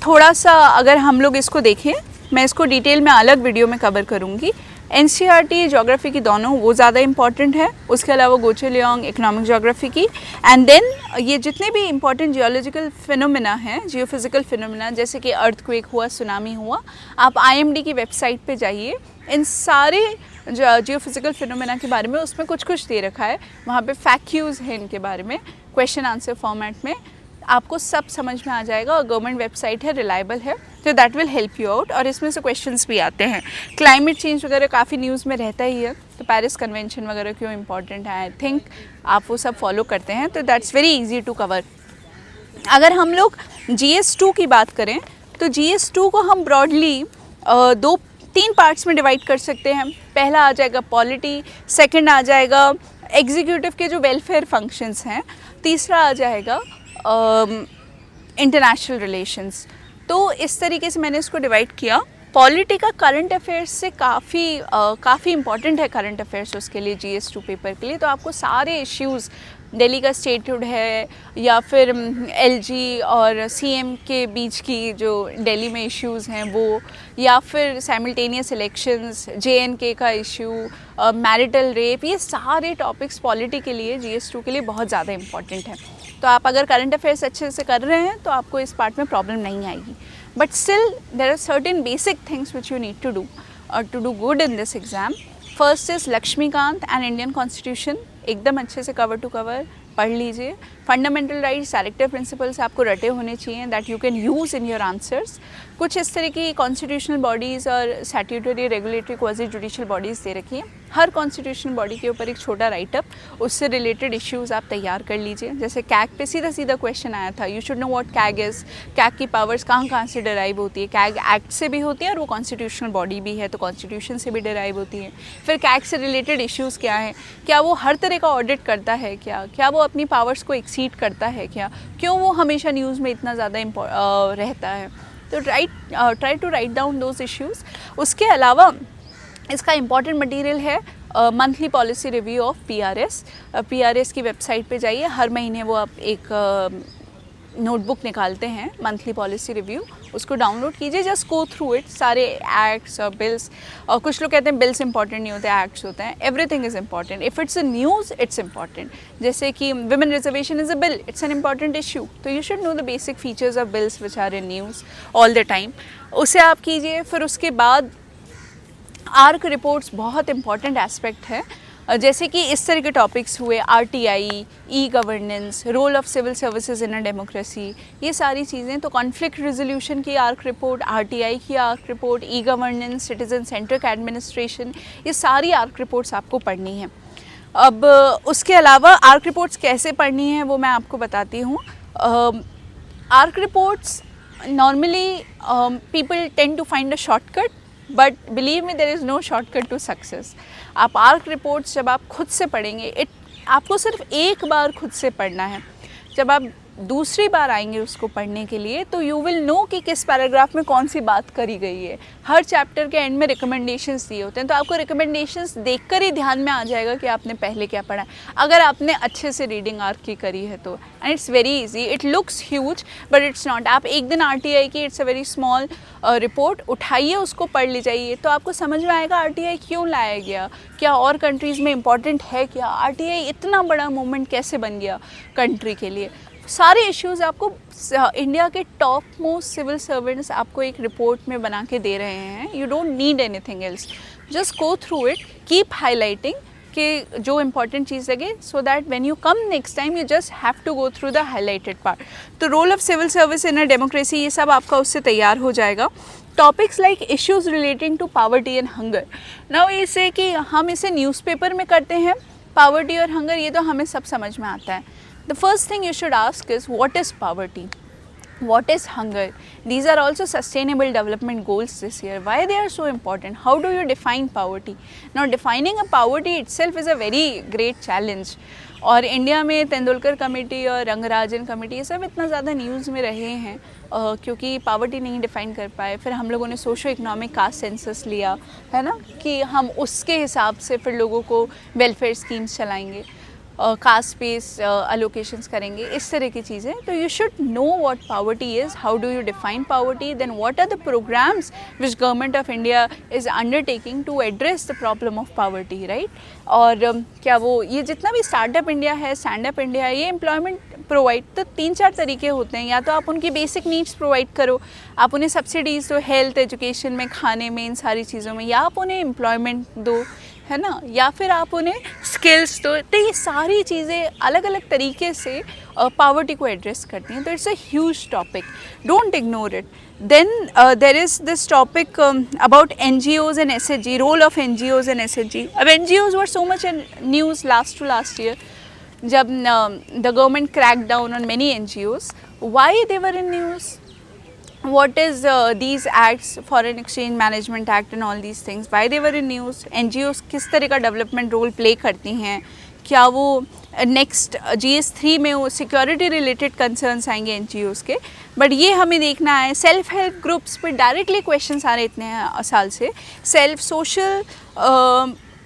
थोड़ा सा अगर हम लोग इसको देखें, मैं इसको डिटेल में अलग वीडियो में कवर करूँगी। NCERT जोग्राफी की दोनों वो ज़्यादा इंपॉर्टेंट है, उसके अलावा गोचे लियोंग इकोनॉमिक जोग्राफी की। एंड देन ये जितने भी इंपॉर्टेंट जियोलॉजिकल फिनोमिना हैं, जियोफिजिकल फिनोमिना, जैसे कि अर्थक्वेक हुआ, सुनामी हुआ, आप IMD की वेबसाइट पे जाइए, इन सारे जियोफिजिकल फिनोमिना के बारे में उसमें कुछ कुछ दे रखा है, वहाँ पे फैक्यूज़ है इनके बारे में, क्वेश्चन आंसर फॉर्मेट में आपको सब समझ में आ जाएगा और गवर्नमेंट वेबसाइट है, रिलायबल है, तो that will help you out. और इसमें से क्वेश्चंस भी आते हैं। क्लाइमेट चेंज वगैरह काफ़ी न्यूज़ में रहता ही है, तो पेरिस कन्वेंशन वगैरह क्यों इंपॉर्टेंट है, आई थिंक आप वो सब फॉलो करते हैं, तो that's very easy to cover. अगर हम लोग GS2 की बात करें तो GS2 को हम ब्रॉडली 2-3 पार्ट्स में डिवाइड कर सकते हैं। पहला आ जाएगा पॉलिटी, सेकंड आ जाएगा एग्जीक्यूटिव के जो वेलफेयर फंक्शंस हैं, तीसरा आ जाएगा इंटरनेशनल रिलेशंस। तो इस तरीके से मैंने इसको डिवाइड किया। पॉलिटी का करंट अफेयर्स से काफ़ी इंपॉर्टेंट है, करंट अफेयर्स उसके लिए GS2 पेपर के लिए। तो आपको सारे इश्यूज़, दिल्ली का स्टेटहुड है या फिर LG और CM के बीच की जो दिल्ली में इश्यूज़ हैं वो, या फिर साइमल्टेनियस इलेक्शंस, JNK का इशू, मैरिटल रेप, ये सारे टॉपिक्स पॉलिटी के लिए, GS2 के लिए बहुत ज़्यादा इंपॉर्टेंट है। तो आप अगर करंट अफेयर्स अच्छे से कर रहे हैं तो आपको इस पार्ट में प्रॉब्लम नहीं आएगी। But still there are certain basic things which you need to do good in this exam. First is Laxmikanth and Indian constitution, एकदम अच्छे से कवर टू कवर पढ़ लीजिए। फंडामेंटल राइट्स, डायरेक्टिव प्रिंसिपल्स आपको रटे होने चाहिए, that you can use in your answers. कुछ इस तरह की कॉन्स्टिट्यूशनल बॉडीज़ और statutory, regulatory, quasi judicial bodies दे रखी हैं। हर कॉन्स्टिट्यूशनल बॉडी के ऊपर एक छोटा राइटअप, उससे रिलेटेड इश्यूज़ आप तैयार कर लीजिए। जैसे कैग पे सीधा सीधा क्वेश्चन आया था, you should know what CAG is, CAG की पावर्स कहाँ से डिराइव होती है। कैग एक्ट से भी होती है और वो कॉन्स्टिट्यूशनल बॉडी भी है, तो कॉन्स्टिट्यूशन से भी डिराइव होती है। फिर कैग से रिलेटेड इश्यूज़ क्या हैं, क्या वो हर तरह का ऑडिट करता है, क्या वो अपनी पावर्स को एक्सीड करता है, क्यों वो हमेशा न्यूज़ में इतना ज़्यादा रहता है। तो try to write down those issues. उसके अलावा इसका इम्पॉर्टेंट मटेरियल है monthly policy review of PRS की वेबसाइट पे जाइए, हर महीने वो आप एक नोटबुक निकालते हैं मंथली पॉलिसी रिव्यू, उसको डाउनलोड कीजिए, जस्ट गो थ्रू इट, सारे एक्ट्स और बिल्स। और कुछ लोग कहते हैं बिल्स इंपॉर्टेंट नहीं होते, एक्ट्स होते हैं, everything is important. If it's a news it's important. जैसे कि women reservation is a bill, it's an important issue, तो you should know the basic features of bills which are in news all the time, उसे आप कीजिए। फिर उसके बाद ARC reports बहुत इंपॉर्टेंट एस्पेक्ट है, जैसे कि इस तरह के टॉपिक्स हुए RTI, e-governance, role of civil services in a democracy, ये सारी चीज़ें। तो कॉन्फ्लिक्ट रिजोल्यूशन की आर्क रिपोर्ट, RTI की ARC report, e-governance, citizen centric administration, ये सारी आर्क रिपोर्ट्स आपको पढ़नी है। अब उसके अलावा आर्क रिपोर्ट्स कैसे पढ़नी है वो मैं आपको बताती हूँ। ARC reports normally people tend to find a shortcut, but believe me there is no shortcut to success. आप आर्क रिपोर्ट्स जब आप खुद से पढ़ेंगे, आपको सिर्फ एक बार खुद से पढ़ना है, जब आप दूसरी बार आएंगे उसको पढ़ने के लिए तो यू विल नो कि किस पैराग्राफ में कौन सी बात करी गई है। हर चैप्टर के एंड में रिकमेंडेशंस दिए होते हैं, तो आपको रिकमेंडेशंस देखकर ही ध्यान में आ जाएगा कि आपने पहले क्या पढ़ा है, अगर आपने अच्छे से रीडिंग आर्क की करी है तो। And it's very easy, it looks huge but it's not. आप एक दिन RTI की, it's a very small report उठाइए, उसको पढ़ ले जाइए, तो आपको समझ में आएगा RTI क्यों लाया गया, क्या और कंट्रीज़ में इम्पॉर्टेंट है, क्या RTI इतना बड़ा मूवमेंट कैसे बन गया कंट्री के लिए। सारे इश्यूज़ आपको इंडिया के टॉप मोस्ट सिविल सर्वेंट्स आपको एक रिपोर्ट में बना के दे रहे हैं। You don't need anything else, just go through it, keep highlighting कि जो इम्पॉर्टेंट चीज़ लगे, so that when you come next time you just have to go through the highlighted part. तो role of civil service in a democracy, ये सब आपका उससे तैयार हो जाएगा। Topics like issues relating to poverty and hunger, now इसे कि हम इसे न्यूज़पेपर में करते हैं, पावर्टी और हंगर ये तो हमें सब समझ में आता है। The first thing you should ask is what is poverty? what is hunger. These are also sustainable development goals this year. Why they are so important? How do you define poverty? Now defining a poverty itself is a very great challenge. और India में Tendulkar committee और Rangarajan committee ये सब इतना ज़्यादा news में रहे हैं क्योंकि पावर्टी नहीं डिफ़ाइन कर पाए. फिर हम लोगों ने सोशो इकोनॉमिक कास्ट सेंसस लिया है ना कि हम उसके हिसाब से फिर लोगों को वेलफेयर स्कीम्स चलाएंगे, कास्ट बेस अलोकेशंस करेंगे, इस तरह की चीज़ें. तो you should know what poverty is, how do you define poverty, then what are the programmes which government of India is undertaking to address the problem of poverty, right. और क्या वो ये जितना भी स्टार्टअप इंडिया है, stand up India है, ये employment provide तो 3-4 तरीके होते हैं. या तो आप उनकी बेसिक नीड्स प्रोवाइड करो, आप उन्हें सब्सिडीज़ दो हेल्थ, एजुकेशन में, खाने में, इन सारी चीज़ों में, या आप उन्हें एम्प्लॉयमेंट दो, है ना, या फिर आप उन्हें स्किल्स दो. तो ये सारी चीज़ें अलग अलग तरीके से पावर्टी को एड्रेस करती हैं. तो it's a huge topic, don't ignore it. Then there is this topic about NGOs and SHG, role of NGOs and SHG. अब NGOs were so much in news last year जब the government cracked down on many NGOs. Why they were in news? What is these acts, Foreign Exchange Management Act and all these things, why they were in news? NGOs किस तरह का development role play करती हैं, क्या वो next GS3 में वो security related concerns आएंगे NGOs के. बट ये हमें देखना है. सेल्फ हेल्प ग्रुप्स पे डायरेक्टली क्वेश्चंस आ रहे इतने साल से. सेल्फ सोशल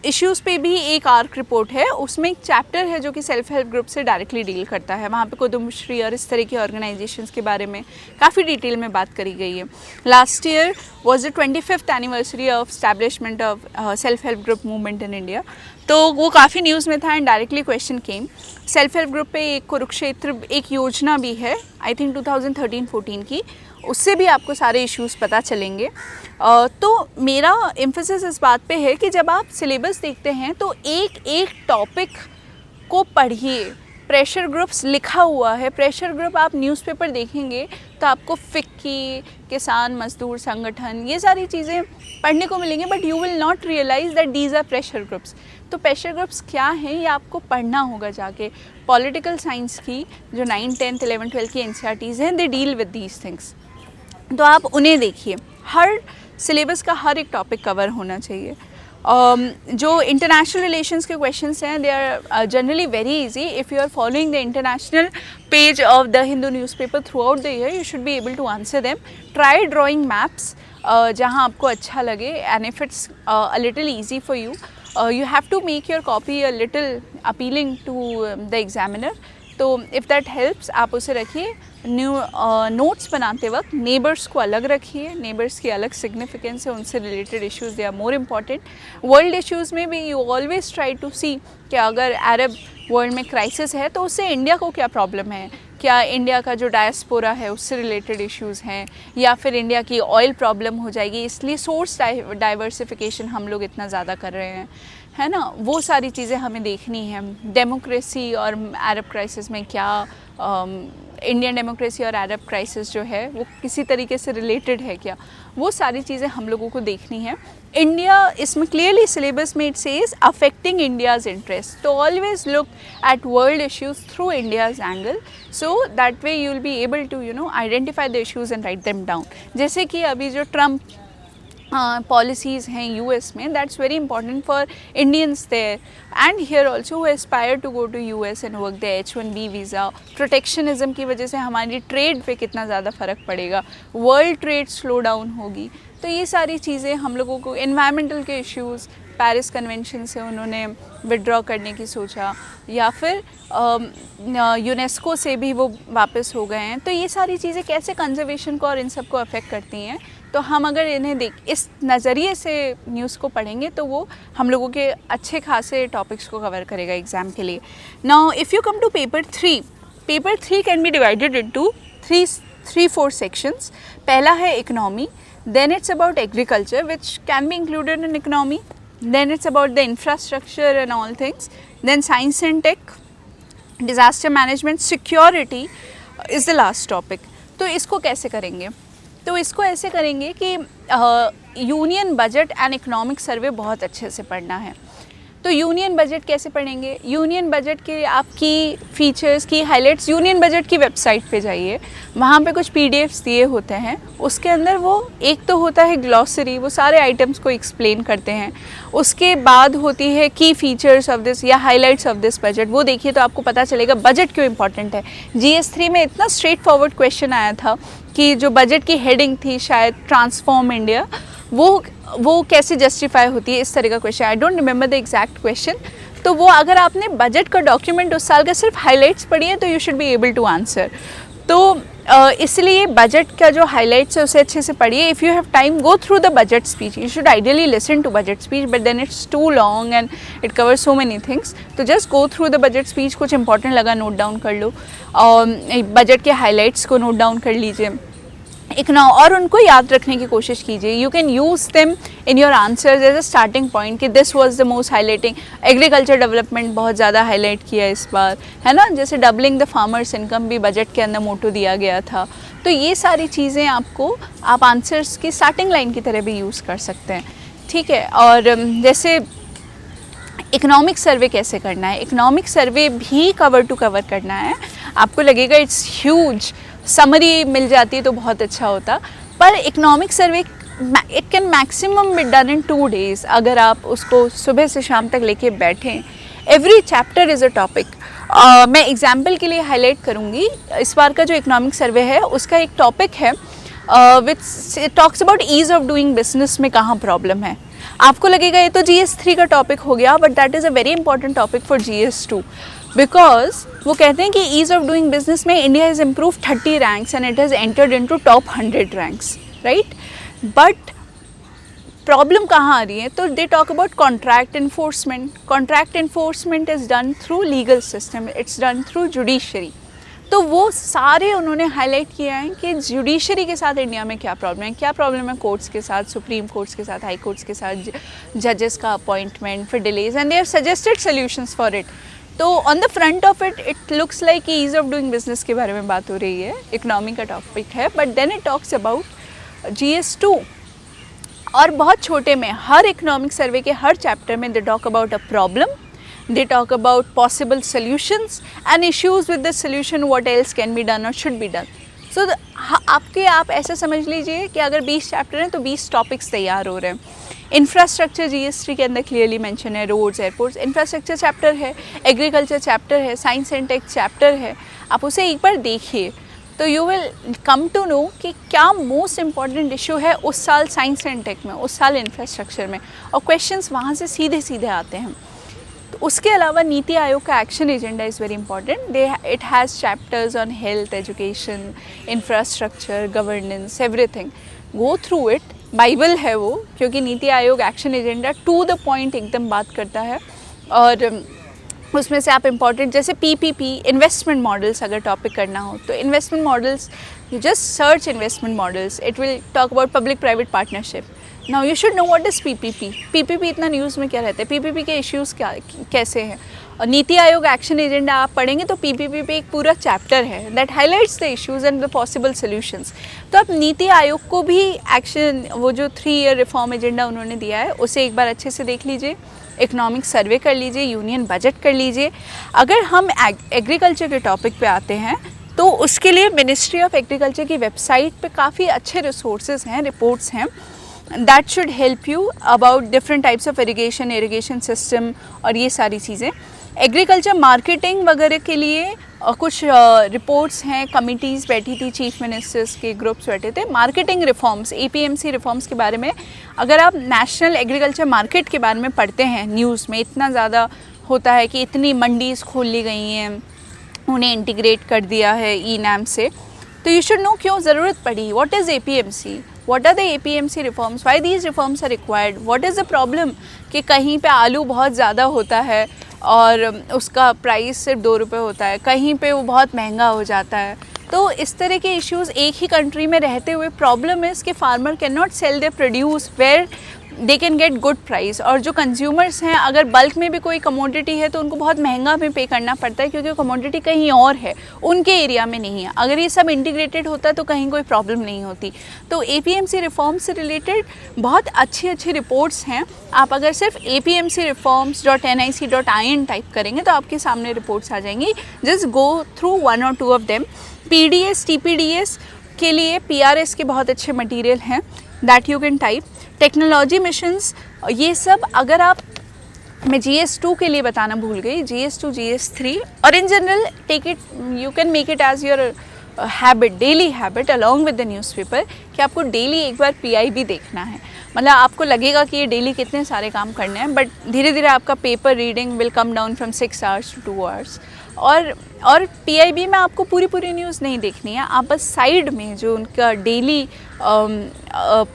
इश्यूज़ पे भी एक आर्क रिपोर्ट है, उसमें एक चैप्टर है जो कि सेल्फ हेल्प ग्रुप से डायरेक्टली डील करता है. वहाँ पे कुदुम्बश्री और इस तरह की ऑर्गेनाइजेशंस के बारे में काफ़ी डिटेल में बात करी गई है. Last year was the 25th anniversary of establishment of self help group movement in India. तो वो काफ़ी न्यूज़ में था and directly question came. Self help group पे एक कुरुक्षेत्र एक योजना भी है, आई थिंक 2013-14 की, उससे भी आपको सारे इश्यूज़ पता चलेंगे. तो मेरा एम्फेसिस इस बात पे है कि जब आप सिलेबस देखते हैं तो एक एक टॉपिक को पढ़िए. प्रेशर ग्रुप्स लिखा हुआ है. प्रेशर ग्रुप आप न्यूज़पेपर देखेंगे तो आपको फिक्की, किसान मजदूर संगठन, ये सारी चीज़ें पढ़ने को मिलेंगे. But you will not realise that these are pressure groups. तो प्रेशर ग्रुप्स क्या हैं ये आपको पढ़ना होगा जाके. पॉलिटिकल साइंस की जो 9th, 10th, 11th, 12th की NCERTs हैं, they deal with these things. तो आप उन्हें देखिए. हर सिलेबस का हर एक टॉपिक कवर होना चाहिए. जो इंटरनेशनल रिलेशंस के क्वेश्चंस हैं, they are generally very easy. If you are following the international page of the Hindu newspaper throughout the year, you should be able to answer them. Try drawing maps जहाँ आपको अच्छा लगे, and if it's a little easy for you, you have to make your copy a little appealing to the examiner. तो if that helps, आप उसे रखिए. New notes बनाते वक्त नेबर्स को अलग रखिए. नेबर्स की अलग सिग्निफिकेंस है, उनसे related issues they are more important. World issues में भी you always try to see कि अगर अरब वर्ल्ड में क्राइसिस है तो उससे इंडिया को क्या प्रॉब्लम है, क्या इंडिया का जो डायस्पोरा है उससे रिलेटेड इश्यूज़ हैं, या फिर इंडिया की ऑयल प्रॉब्लम हो जाएगी, इसलिए सोर्स डाइवर्सिफिकेशन हम लोग इतना ज़्यादा कर रहे हैं, है ना. वो सारी चीज़ें हमें देखनी है. डेमोक्रेसी और अरब क्राइसिस में क्या, इंडियन डेमोक्रेसी और अरब क्राइसिस जो है वो किसी तरीके से रिलेटेड है क्या, वो सारी चीज़ें हम लोगों को देखनी है. इंडिया इसमें क्लियरली सिलेबस में it says affecting India's interest. तो always look at world issues through India's angle, so that way you will be able to identify the issues and write them down. जैसे कि अभी जो Trump policies हैं US में, that's very important for Indians there and here also who aspire to go to US and work the H1B visa. Protectionism की वजह से हमारी ट्रेड पे कितना ज़्यादा फ़र्क पड़ेगा, वर्ल्ड ट्रेड स्लो डाउन होगी. तो ये सारी चीज़ें हम लोगों को, इन्वायरमेंटल के इश्यूज़, पेरिस कन्वेंशन से उन्होंने विड्रॉ करने की सोचा, या फिर यूनेस्को से भी वो वापस हो गए हैं. तो ये सारी चीज़ें कैसे कंजर्वेशन को और इन सब को अफेक्ट करती हैं. तो हम अगर इन्हें इस नज़रिए से न्यूज़ को पढ़ेंगे तो वो हम लोगों के अच्छे खासे टॉपिक्स को कवर करेगा एग्ज़ाम के लिए. Now if you come to paper 3 can be divided into 3-4 sections. पहला है economy, then it's about agriculture which can be included in economy, then it's about the infrastructure and all things, then science and tech, disaster management, security is the last topic. तो इसको कैसे करेंगे? तो इसको ऐसे करेंगे कि यूनियन बजट एंड इकोनॉमिक सर्वे बहुत अच्छे से पढ़ना है. तो यूनियन बजट कैसे पढ़ेंगे? यूनियन बजट के आपकी फीचर्स की हाइलाइट्स यूनियन बजट की वेबसाइट पे जाइए, वहाँ पे कुछ पीडीएफ्स दिए होते हैं, उसके अंदर वो एक तो होता है ग्लॉसरी, वो सारे आइटम्स को एक्सप्लेन करते हैं। उसके बाद होती है की फीचर्स ऑफ दिस या हाइलाइट्स ऑफ दिस बजट, वो देखिए तो आपको पता चलेगा बजट क्यों इंपॉर्टेंट है। GS3 में इतना स्ट्रेट फॉरवर्ड क्वेश्चन आया था कि जो बजट की हेडिंग थी शायद ट्रांसफॉर्म इंडिया, वो कैसे जस्टिफाई होती है, इस तरह का question. I don't remember the exact question. तो वो अगर आपने बजट का डॉक्यूमेंट उस साल का सिर्फ हाइलाइट्स पढ़ी है तो you should be able to answer. तो इसलिए बजट का जो हाइलाइट्स है उसे अच्छे से पढ़िए। If you have time go through the budget speech, you should ideally listen to budget speech, but then it's too long and it covers so many things. तो just go through the budget speech, कुछ important लगा note down कर लो, और budget के highlights को note down कर लीजिए और उनको याद रखने की कोशिश कीजिए। You can use them in your answers as a starting point कि this was the most highlighting. Agriculture development बहुत ज़्यादा हाईलाइट किया इस बार, है ना, जैसे डबलिंग द फार्मर्स इनकम भी बजट के अंदर मोटो दिया गया था। तो ये सारी चीज़ें आप आंसर्स की स्टार्टिंग लाइन की तरह भी यूज़ कर सकते हैं, ठीक है। और जैसे इकोनॉमिक सर्वे कैसे करना है, इकोनॉमिक सर्वे भी कवर टू कवर करना है। आपको लगेगा इट्स ह्यूज, समरी मिल जाती है तो बहुत अच्छा होता, पर economic survey it can maximum be done in 2 days अगर आप उसको सुबह से शाम तक लेके बैठें। Every chapter is a topic. मैं एग्जाम्पल के लिए हाईलाइट करूँगी, इस बार का जो इकोनॉमिक सर्वे है उसका एक टॉपिक है which talks about ease of doing business में कहाँ प्रॉब्लम है। आपको लगेगा ये तो GS3 का टॉपिक हो गया, but that is a very important topic for GS2 because वो कहते हैं कि ईज़ ऑफ डूइंग बिजनेस में India has improve 30 ranks and it has entered into top 100 ranks, right. But problem कहाँ आ रही है, तो they talk about contract enforcement. Contract enforcement is done through legal system, it's done through judiciary. तो वो सारे उन्होंने highlight किया है कि जुडिशरी के साथ इंडिया में क्या प्रॉब्लम है कोर्ट्स के साथ, सुप्रीम कोर्ट्स के साथ, हाई कोर्ट्स के साथ, जजेस का अपॉइंटमेंट, फिर delays, and they have suggested solutions for it. तो on the front of it looks like कि ईज़ ऑफ डूइंग बिजनेस के बारे में बात हो रही है, इकोनॉमी का टॉपिक है, but then it talks about GS2। और बहुत छोटे में हर इकोनॉमिक सर्वे के हर चैप्टर में they talk about a problem, they talk about possible solutions and issues with the solution, what else can be done or should be done. So आप ऐसा समझ लीजिए कि अगर 20 चैप्टर हैं तो 20 टॉपिक्स तैयार हो रहे हैं। इंफ्रास्ट्रक्चर GS3 के अंदर क्लियरली मेंशन है, रोड्स, एयरपोर्ट्स, इंफ्रास्ट्रक्चर चैप्टर है, एग्रीकल्चर चैप्टर है, साइंस एंड टेक चैप्टर है। आप उसे एक बार देखिए तो you will come to know कि क्या मोस्ट इम्पॉर्टेंट इशू है उस साल साइंस एंड टेक में, उस साल इंफ्रास्ट्रक्चर में, और क्वेश्चंस वहाँ से सीधे सीधे आते हैं। उसके अलावा नीति आयोग का action agenda is very important. It has chapters on health, education, infrastructure, governance, everything. Go through it, Bible है वो, क्योंकि NITI Aayog action agenda to the point एकदम बात करता है। और उसमें से आप इम्पॉर्टेंट जैसे PPP इन्वेस्टमेंट मॉडल्स अगर टॉपिक करना हो तो investment models, you just search investment models, it will talk about public private partnership. Now you should know what is PPP इतना न्यूज़ में क्या रहता है, PPP के इश्यूज़ कैसे हैं। और नीति आयोग एक्शन एजेंडा आप पढ़ेंगे तो PPP पे एक पूरा चैप्टर है that highlights the issues and the possible solutions. तो आप नीति आयोग को भी एक्शन, वो जो 3 ईयर रिफॉर्म एजेंडा उन्होंने दिया है उसे एक बार अच्छे से देख लीजिए, इकोनॉमिक सर्वे कर लीजिए, यूनियन बजट कर लीजिए। अगर हम एग्रीकल्चर के टॉपिक पे आते हैं तो उसके लिए मिनिस्ट्री ऑफ एग्रीकल्चर की वेबसाइट पे काफ़ी अच्छे रिसोर्सेज हैं, रिपोर्ट्स हैं, that should help you about different types of irrigation system और ये सारी चीज़ें। एग्रीकल्चर मार्केटिंग वगैरह के लिए कुछ रिपोर्ट्स हैं, कमिटीज़ बैठी थी, चीफ मिनिस्टर्स के ग्रुप्स बैठे थे। मार्केटिंग रिफॉर्म्स, APMC रिफॉर्म्स के बारे में अगर आप नेशनल एग्रीकल्चर मार्केट के बारे में पढ़ते हैं, न्यूज़ में इतना ज़्यादा होता है कि इतनी मंडीज़ खोल ली गई हैं, उन्हें इंटीग्रेट कर दिया है E-NAM से, तो यू शुड नो क्यों ज़रूरत पड़ी, what is APMC, what are the APMC reforms, why these reforms are required, what is the problem कि कहीं पे आलू बहुत ज़्यादा होता है और उसका प्राइस सिर्फ 2 रुपये होता है, कहीं पे वो बहुत महंगा हो जाता है। तो इस तरह के इश्यूज़ एक ही कंट्री में रहते हुए प्रॉब्लम है कि farmer can not sell their produce where they can get good price. और जो कंज्यूमर्स हैं, अगर बल्क में भी कोई कमोडिटी है तो उनको बहुत महंगा भी पे करना पड़ता है, क्योंकि कमोडिटी कहीं और है, उनके एरिया में नहीं है। अगर ये सब इंटीग्रेटेड होता तो कहीं कोई प्रॉब्लम नहीं होती। तो APMC रिफॉर्म से रिलेटेड बहुत अच्छी अच्छी रिपोर्ट्स हैं। आप अगर सिर्फ apmcreforms.nic.in टाइप करेंगे तो आपके सामने रिपोर्ट्स आ जाएंगी। Just go through 1 or 2 of them. PDS TPDS के लिए PRS के बहुत अच्छे मटेरियल हैं, that you can type. Technology missions, ये सब अगर आप, मैं GS2 के लिए बताना भूल गई, GS2 GS3, और in general take it, you can make it as your habit, daily habit along with the newspaper, कि आपको डेली एक बार PIB देखना है। मतलब आपको लगेगा कि ये डेली कितने सारे काम करने हैं, बट धीरे धीरे आपका paper reading will come down from 6 hours to 2 hours। और PIB में आपको पूरी न्यूज़ नहीं देखनी है, आप बस साइड में जो उनका डेली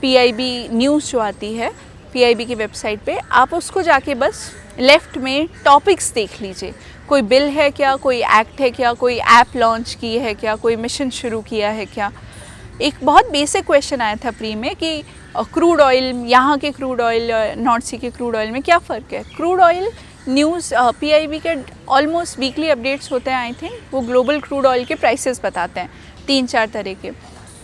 PIB न्यूज़ जो आती है PIB की वेबसाइट पे, आप उसको जाके बस लेफ़्ट में टॉपिक्स देख लीजिए। कोई बिल है क्या, कोई एक्ट है क्या, कोई ऐप लॉन्च की है क्या, कोई मिशन शुरू किया है क्या। एक बहुत बेसिक क्वेश्चन आया था प्री में कि क्रूड ऑयल, यहाँ के क्रूड ऑयल नॉर्थ सी के क्रूड ऑयल में क्या फ़र्क है। क्रूड ऑयल न्यूज़ PIB के ऑलमोस्ट वीकली अपडेट्स होते हैं, आई थिंक वो ग्लोबल क्रूड ऑयल के प्राइसेस बताते हैं 3-4 तरह के।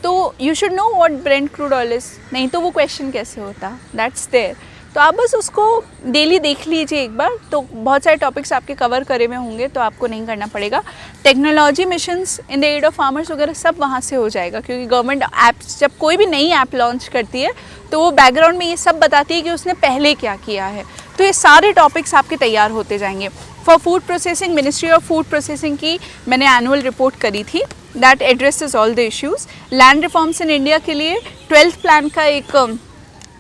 तो you should know what Brent crude oil is, नहीं तो वो क्वेश्चन कैसे होता, दैट्स देयर। तो आप बस उसको डेली देख लीजिए एक बार, तो बहुत सारे टॉपिक्स आपके कवर करे हुए होंगे, तो आपको नहीं करना पड़ेगा। Technology missions in the aid of farmers वगैरह सब वहाँ से हो जाएगा, क्योंकि गवर्नमेंट ऐप्स जब कोई भी नई ऐप लॉन्च करती है तो वो बैकग्राउंड में ये सब बताती है कि उसने पहले क्या किया है। तो ये सारे टॉपिक्स आपके तैयार होते जाएंगे। For food processing, ministry of food processing की मैंने एनुअल रिपोर्ट करी थी, that addresses all the issues. Land reforms in India के लिए 12th प्लान का एक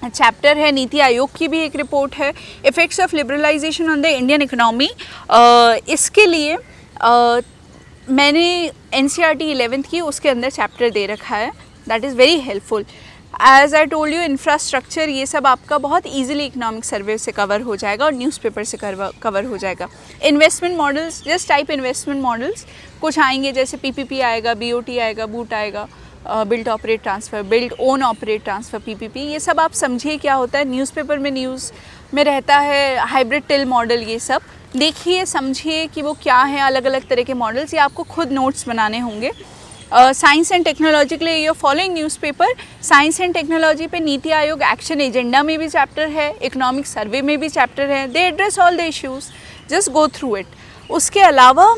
चैप्टर है, नीति आयोग की भी एक रिपोर्ट है, effects of liberalisation on the Indian economy. इसके लिए मैंने NCERT 11th की, उसके अंदर चैप्टर दे रखा है, that is very helpful. As I told you, infrastructure, ये सब आपका बहुत ईजिली इकोनॉमिक सर्वे से कवर हो जाएगा और न्यूज़पेपर से कवर हो जाएगा। Investment models, just type investment models, कुछ आएंगे जैसे PPP आएगा, BOT आएगा, बूट आएगा, build operate transfer, build own operate transfer, PPP, ये सब आप समझिए क्या होता है। न्यूज़पेपर में न्यूज़ में रहता है हाइब्रिड टिल मॉडल, ये सब देखिए समझिए कि वो क्या है, अलग अलग तरह के मॉडल्स, ये आपको खुद नोट्स बनाने होंगे। साइंस एंड टेक्नोलॉजी के लिए ये following newspaper, science and technology पे नीति आयोग एक्शन एजेंडा में भी चैप्टर है, इकोनॉमिक सर्वे में भी चैप्टर है, they address all the issues, just go through it. उसके अलावा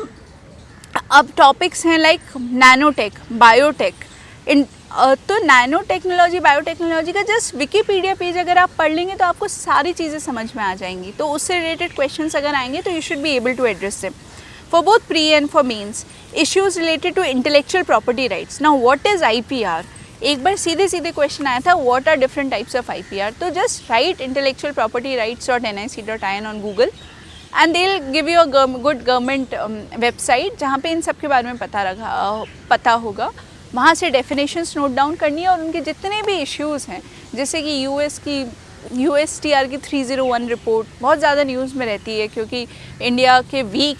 अब टॉपिक्स हैं लाइक नैनोटेक, बायोटेक। तो नैनो टेक्नोलॉजी, बायोटेक्नोलॉजी का जस्ट विकीपीडिया पेज अगर आप पढ़ लेंगे तो आपको सारी चीज़ें समझ में आ जाएंगी। तो उससे रिलेटेड क्वेश्चंस अगर आएंगे तो you should be able to address them. For both pre and for mains, issues related to intellectual property rights. Now what is IPR, एक बार सीधे क्वेश्चन आया था, what are different types of IPR। तो just write intellectual property rights.nic.in on Google and they will give you a good government website जहाँ पे इन सब के बारे में पता होगा। वहाँ से डेफिनेशंस नोट डाउन करनी है और उनके जितने भी इश्यूज़ हैं, जैसे कि USTR की 301 रिपोर्ट बहुत ज़्यादा न्यूज़ में रहती है, क्योंकि इंडिया के वीक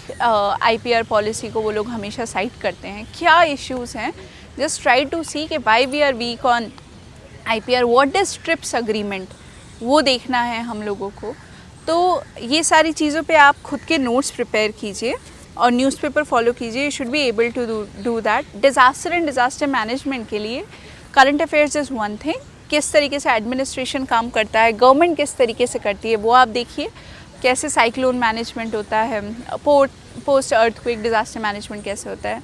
IPR पॉलिसी को वो लोग हमेशा साइट करते हैं। क्या इश्यूज़ हैं, जस्ट ट्राई टू सी कि why we are weak on IPR, what is TRIPS agreement, वो देखना है हम लोगों को। तो ये सारी चीज़ों पे आप खुद के नोट्स प्रिपेयर कीजिए और न्यूज़पेपर फॉलो कीजिए, you should be able to do that. Disaster and disaster management के लिए current affairs is one thing, किस तरीके से एडमिनिस्ट्रेशन काम करता है, गवर्नमेंट किस तरीके से करती है वो आप देखिए, कैसे साइक्लोन मैनेजमेंट होता है, पोस्ट अर्थक्वेक डिज़ास्टर मैनेजमेंट कैसे होता है,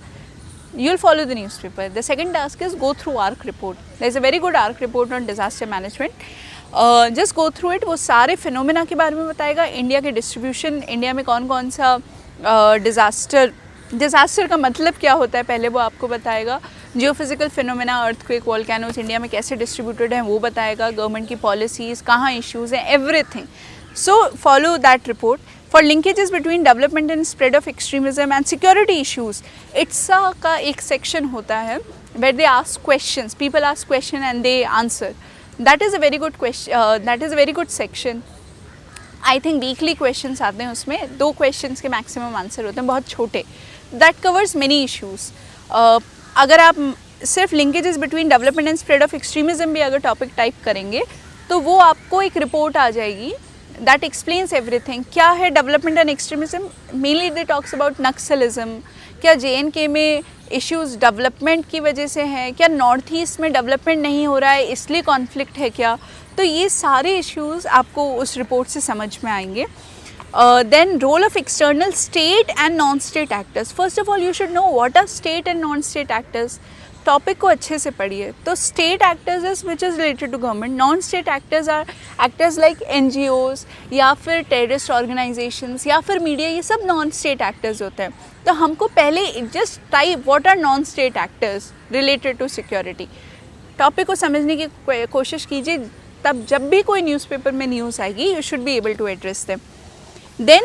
you will follow the newspaper. The second task is go through ARC report. There is a very good ARC report on disaster management. Just go through it. वो सारे phenomena के बारे में बताएगा, India के डिस्ट्रीब्यूशन, इंडिया में कौन कौन सा डिज़ास्टर का मतलब क्या होता है पहले वो आपको बताएगा, geophysical phenomena, earthquake, volcanoes India में कैसे डिस्ट्रीब्यूटेड हैं वो बताएगा, गवर्नमेंट की पॉलिसीज़, कहाँ इश्यूज़ हैं, everything. So follow that report. For linkages between development and spread of extremism and security issues, ITSA का एक section होता है where they ask questions, people ask question and they answer. That is a very good question. That is a very good section. I think weekly questions आते हैं उसमें, 2 questions के maximum answer होते हैं, बहुत छोटे. That covers many issues. अगर आप सिर्फ linkages between development and spread of extremism भी अगर topic type करेंगे तो तो वो आपको एक रिपोर्ट आ जाएगी दैट एक्सप्लेन्स एवरीथिंग। क्या है development and extremism, mainly they talks about Naxalism, क्या JNK में इश्यूज़ डेवलपमेंट की वजह से हैं, क्या नॉर्थ ईस्ट में डेवलपमेंट नहीं हो रहा है इसलिए कॉन्फ्लिक्ट है क्या, तो ये सारे इश्यूज़ आपको उस रिपोर्ट से समझ में आएंगे। Then role of external state and non-state actors. First of all, you should know what are state and non-state actors. Topic को अच्छे से पढ़िए। तो state actors is which is related to government, non state actors are actors like NGOs या फिर terrorist organisations या फिर media, ये सब नॉन स्टेट एक्टर्स होते हैं। तो हमको पहले just type what are non state actors related to security, topic को समझने की कोशिश कीजिए, तब जब भी कोई न्यूज़पेपर में न्यूज़ आएगी you should be able to address them. Then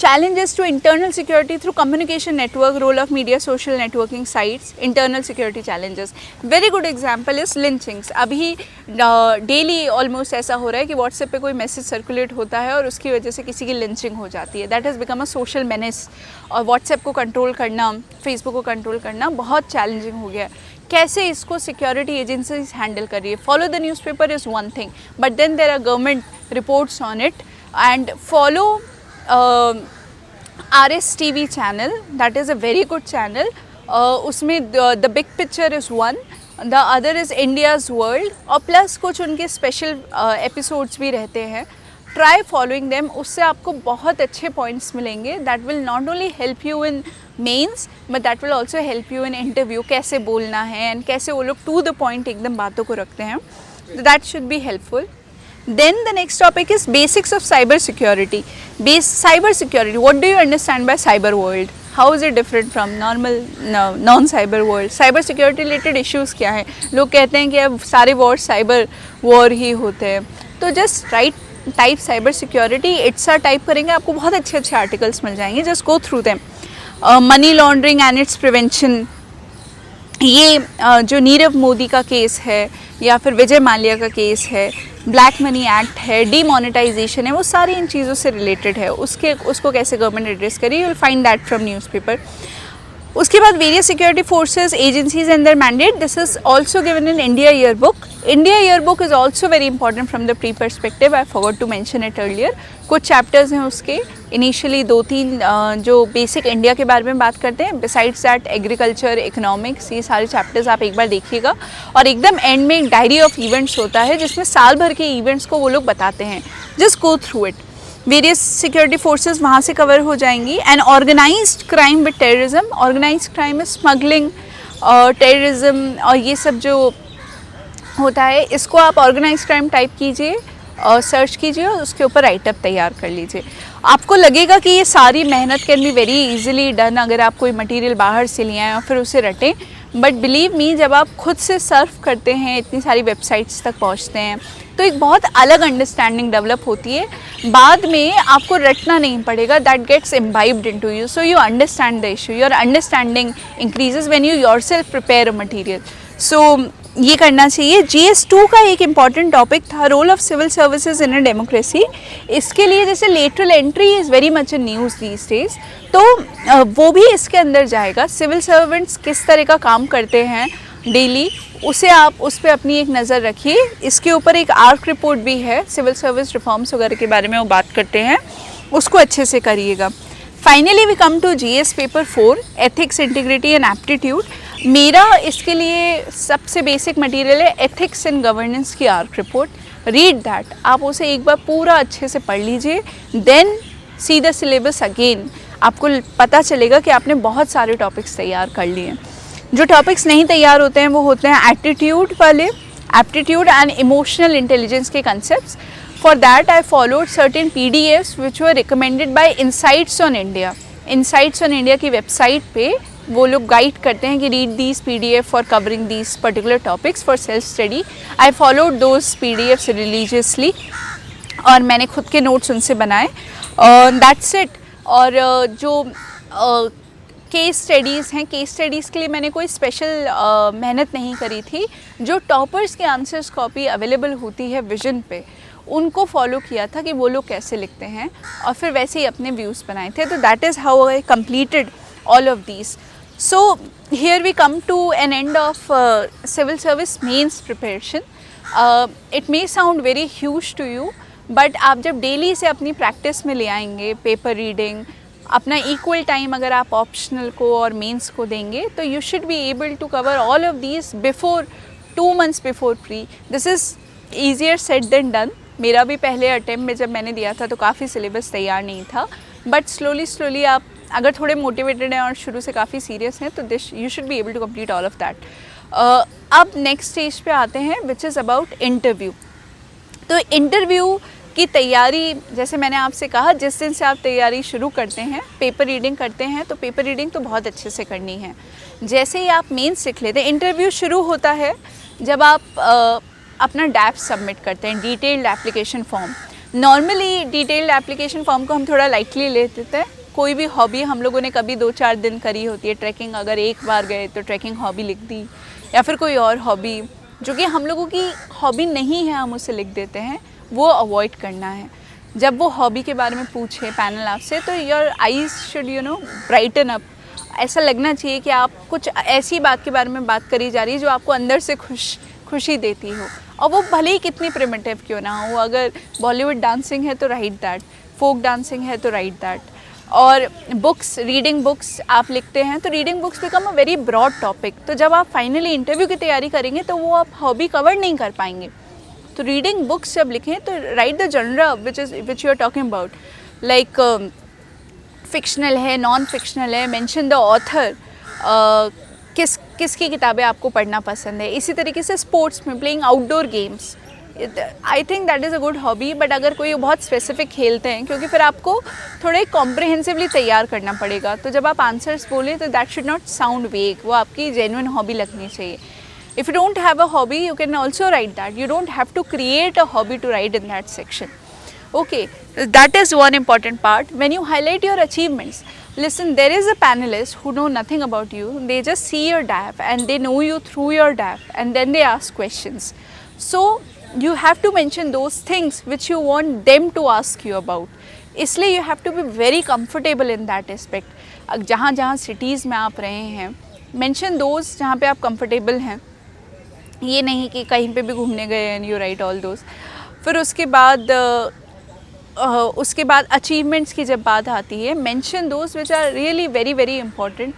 challenges to internal security through communication network, role of media, social networking sites, internal security challenges. Very good example is lynchings. अभी daily almost ऐसा हो रहा है कि WhatsApp पे कोई message circulate होता है और उसकी वजह से किसी की लिंचिंग हो जाती है। That has become a social menace. और व्हाट्सएप को कंट्रोल करना, फेसबुक को कंट्रोल करना बहुत चैलेंजिंग हो गया है। कैसे इसको सिक्योरिटी एजेंसीज हैंडल कर रही है? Follow the newspaper is one thing, but then there are government reports on it, and follow RSTV channel, that is a very good channel. उसमें the big picture is one, the other is India's world, और plus कुछ उनके special episodes भी रहते हैं। Try following them, उससे आपको बहुत अच्छे पॉइंट्स मिलेंगे that will not only help you in mains but that will also help you in interview, कैसे बोलना है एंड कैसे वो लोग टू द पॉइंट एकदम बातों को रखते हैं। That should be helpful. Then the next topic is basics of cyber security. Cyber security, what do you understand by cyber world? How is it different from normal non-cyber world? Cyber security related issues क्या हैं? लोग कहते हैं कि अब सारे war cyber war ही होते हैं। तो just type cyber security, it's type करेंगे, आपको बहुत अच्छे आर्टिकल्स मिल जाएंगे। Just go through them. Money laundering and it's prevention, ये जो नीरव मोदी का केस है या फिर विजय माल्या का केस है, ब्लैक मनी एक्ट है, डीमोनेटाइजेशन है, वो सारी इन चीज़ों से रिलेटेड है। उसको कैसे गवर्नमेंट एड्रेस करी, you will find that from newspaper. उसके बाद various security forces, agencies and their mandate, this is also given in India yearbook. India yearbook is also very important from the pre perspective, I forgot to mention it earlier. कुछ chapters हैं उसके, initially 2-3 जो basic India के बारे में बात करते हैं, बिसाइड्स दैट एग्रीकल्चर, इकोनॉमिक्स, ये सारे चैप्टर्स आप एक बार देखिएगा। और एकदम एंड में एक डायरी ऑफ इवेंट्स होता है जिसमें साल भर के इवेंट्स को वो लोग बताते हैं। Just go through it. Various security forces वहाँ से कवर हो जाएंगी। And organised crime with terrorism, organised crime is smuggling और टेररिज्म और ये सब जो होता है, इसको आप ऑर्गेनाइज्ड क्राइम टाइप कीजिए और सर्च कीजिए और उसके ऊपर राइटअप तैयार कर लीजिए। आपको लगेगा कि ये सारी मेहनत can be very easily done अगर आप कोई मटेरियल बाहर से ले आएँ और फिर उसे रटें, बट बिलीव मी, जब आप खुद से सर्फ करते हैं, इतनी सारी वेबसाइट्स तक पहुंचते हैं, तो एक बहुत अलग अंडरस्टैंडिंग डेवलप होती है। बाद में आपको रटना नहीं पड़ेगा, that gets imbibed into you, so you understand the issue, your understanding increases when you yourself prepare a material. So ये करना चाहिए। GS2 का एक इम्पॉर्टेंट टॉपिक था, role of civil services in a democracy. इसके लिए जैसे lateral entry is very much in news these days, तो वो भी इसके अंदर जाएगा। सिविल सर्वेंट्स किस तरह का काम करते हैं डेली, उसे आप उस पर अपनी एक नज़र रखिए। इसके ऊपर एक आर्क रिपोर्ट भी है, सिविल सर्विस रिफॉर्म्स वगैरह के बारे में वो बात करते हैं, उसको अच्छे से करिएगा। Finally we come to GS paper 4, ethics, integrity and aptitude. मेरा इसके लिए सबसे बेसिक मटेरियल है एथिक्स एंड गवर्नेंस की आर्क रिपोर्ट। रीड दैट, आप उसे एक बार पूरा अच्छे से पढ़ लीजिए, then see the syllabus again. आपको पता चलेगा कि आपने बहुत सारे टॉपिक्स तैयार कर लिए हैं। जो टॉपिक्स नहीं तैयार होते हैं वो होते हैं एप्टीट्यूड वाले, एप्टीट्यूड एंड इमोशनल इंटेलिजेंस के concepts. For that, I followed certain PDFs which were recommended by Insights on India. Insights on India की वेबसाइट पे वो लोग गाइड करते हैं कि read these PDF for covering these particular topics for self study. I followed those PDFs religiously और मैंने खुद के नोट्स उनसे बनाए। That's it. और जो केस स्टडीज़ हैं, केस स्टडीज़ के लिए मैंने कोई स्पेशल मेहनत नहीं करी थी। जो टॉपर्स के आंसर्स कॉपी अवेलेबल होती है विजन पे, उनको फॉलो किया था कि वो लोग कैसे लिखते हैं और फिर वैसे ही अपने व्यूज़ बनाए थे। तो that is how I completed all of these. So here we come to an end of civil service mains preparation. It may sound very huge to you, but आप जब डेली से अपनी प्रैक्टिस में ले आएंगे पेपर रीडिंग, अपना equal time अगर आप ऑप्शनल को और मेंस को देंगे, तो you should be able to cover all of these before 2 months before pre. This is easier said than done. मेरा भी पहले अटेम्प्ट में जब मैंने दिया था तो काफ़ी सिलेबस तैयार नहीं था, बट स्लोली आप अगर थोड़े मोटिवेटेड हैं और शुरू से काफ़ी सीरियस हैं तो this you should be able to complete all of that. अब नेक्स्ट स्टेज पे आते हैं विच इज़ अबाउट इंटरव्यू. तो इंटरव्यू की तैयारी, जैसे मैंने आपसे कहा, जिस दिन से आप तैयारी शुरू करते हैं, पेपर रीडिंग करते हैं, तो पेपर रीडिंग तो बहुत अच्छे से करनी है. जैसे ही आप मेंस सीख लेते हैं, इंटरव्यू शुरू होता है जब आप अपना डैप सबमिट करते हैं, detailed application form. Normally detailed application form को हम थोड़ा लाइटली ले लेते हैं. कोई भी हॉबी हम लोगों ने कभी 2-4 दिन करी होती है, ट्रैकिंग अगर एक बार गए तो ट्रैकिंग हॉबी लिख दी, या फिर कोई और हॉबी जो कि हम लोगों की हॉबी नहीं है हम उसे लिख देते हैं, वो अवॉइड करना है. जब वो हॉबी के बारे में पूछे पैनल आपसे, तो your eyes should brighten up. ऐसा लगना चाहिए कि आप कुछ ऐसी बात के बारे में बात करी जा रही है जो आपको अंदर से खुशी देती हो, और वो भले ही कितनी प्रिमिटिव क्यों ना हो. अगर बॉलीवुड डांसिंग है तो राइट दैट, फोक डांसिंग है तो राइट दैट. और बुक्स, रीडिंग बुक्स आप लिखते हैं तो reading books become a very broad topic. तो जब आप फाइनली इंटरव्यू की तैयारी करेंगे तो वो आप हॉबी कवर नहीं कर पाएंगे. तो रीडिंग बुक्स जब लिखें तो write the genre which you are talking about, like fictional है, नॉन फिक्शनल है, मेंशन द ऑथर, किसकी किताबें आपको पढ़ना पसंद है. इसी तरीके से स्पोर्ट्स में playing outdoor games, I think that is a good hobby. But अगर कोई बहुत स्पेसिफिक खेलते हैं, क्योंकि फिर आपको थोड़े कॉम्प्रिहेंसिवली तैयार करना पड़ेगा, तो जब आप आंसर्स बोलें तो दैट शुड नॉट साउंड वेग, वो आपकी जेन्युइन हॉबी लगनी चाहिए. If you don't have a hobby, you can also write that. You don't have to create a hobby to write in that section. Okay, that is one important part. When you highlight your achievements, listen, there is a panelist who know nothing about you. They just see your DAP and they know you through your DAP, and then they ask questions. So you have to mention those things which you want them to ask you about. इसलिए you have to be very comfortable in that aspect. जहाँ जहाँ cities में आप रहे हैं, mention those जहाँ पे आप comfortable हैं. ये नहीं कि कहीं पे भी घूमने गए and you write all those. फिर उसके बाद अचीवमेंट्स की जब बात आती है, mention those which are really very very important.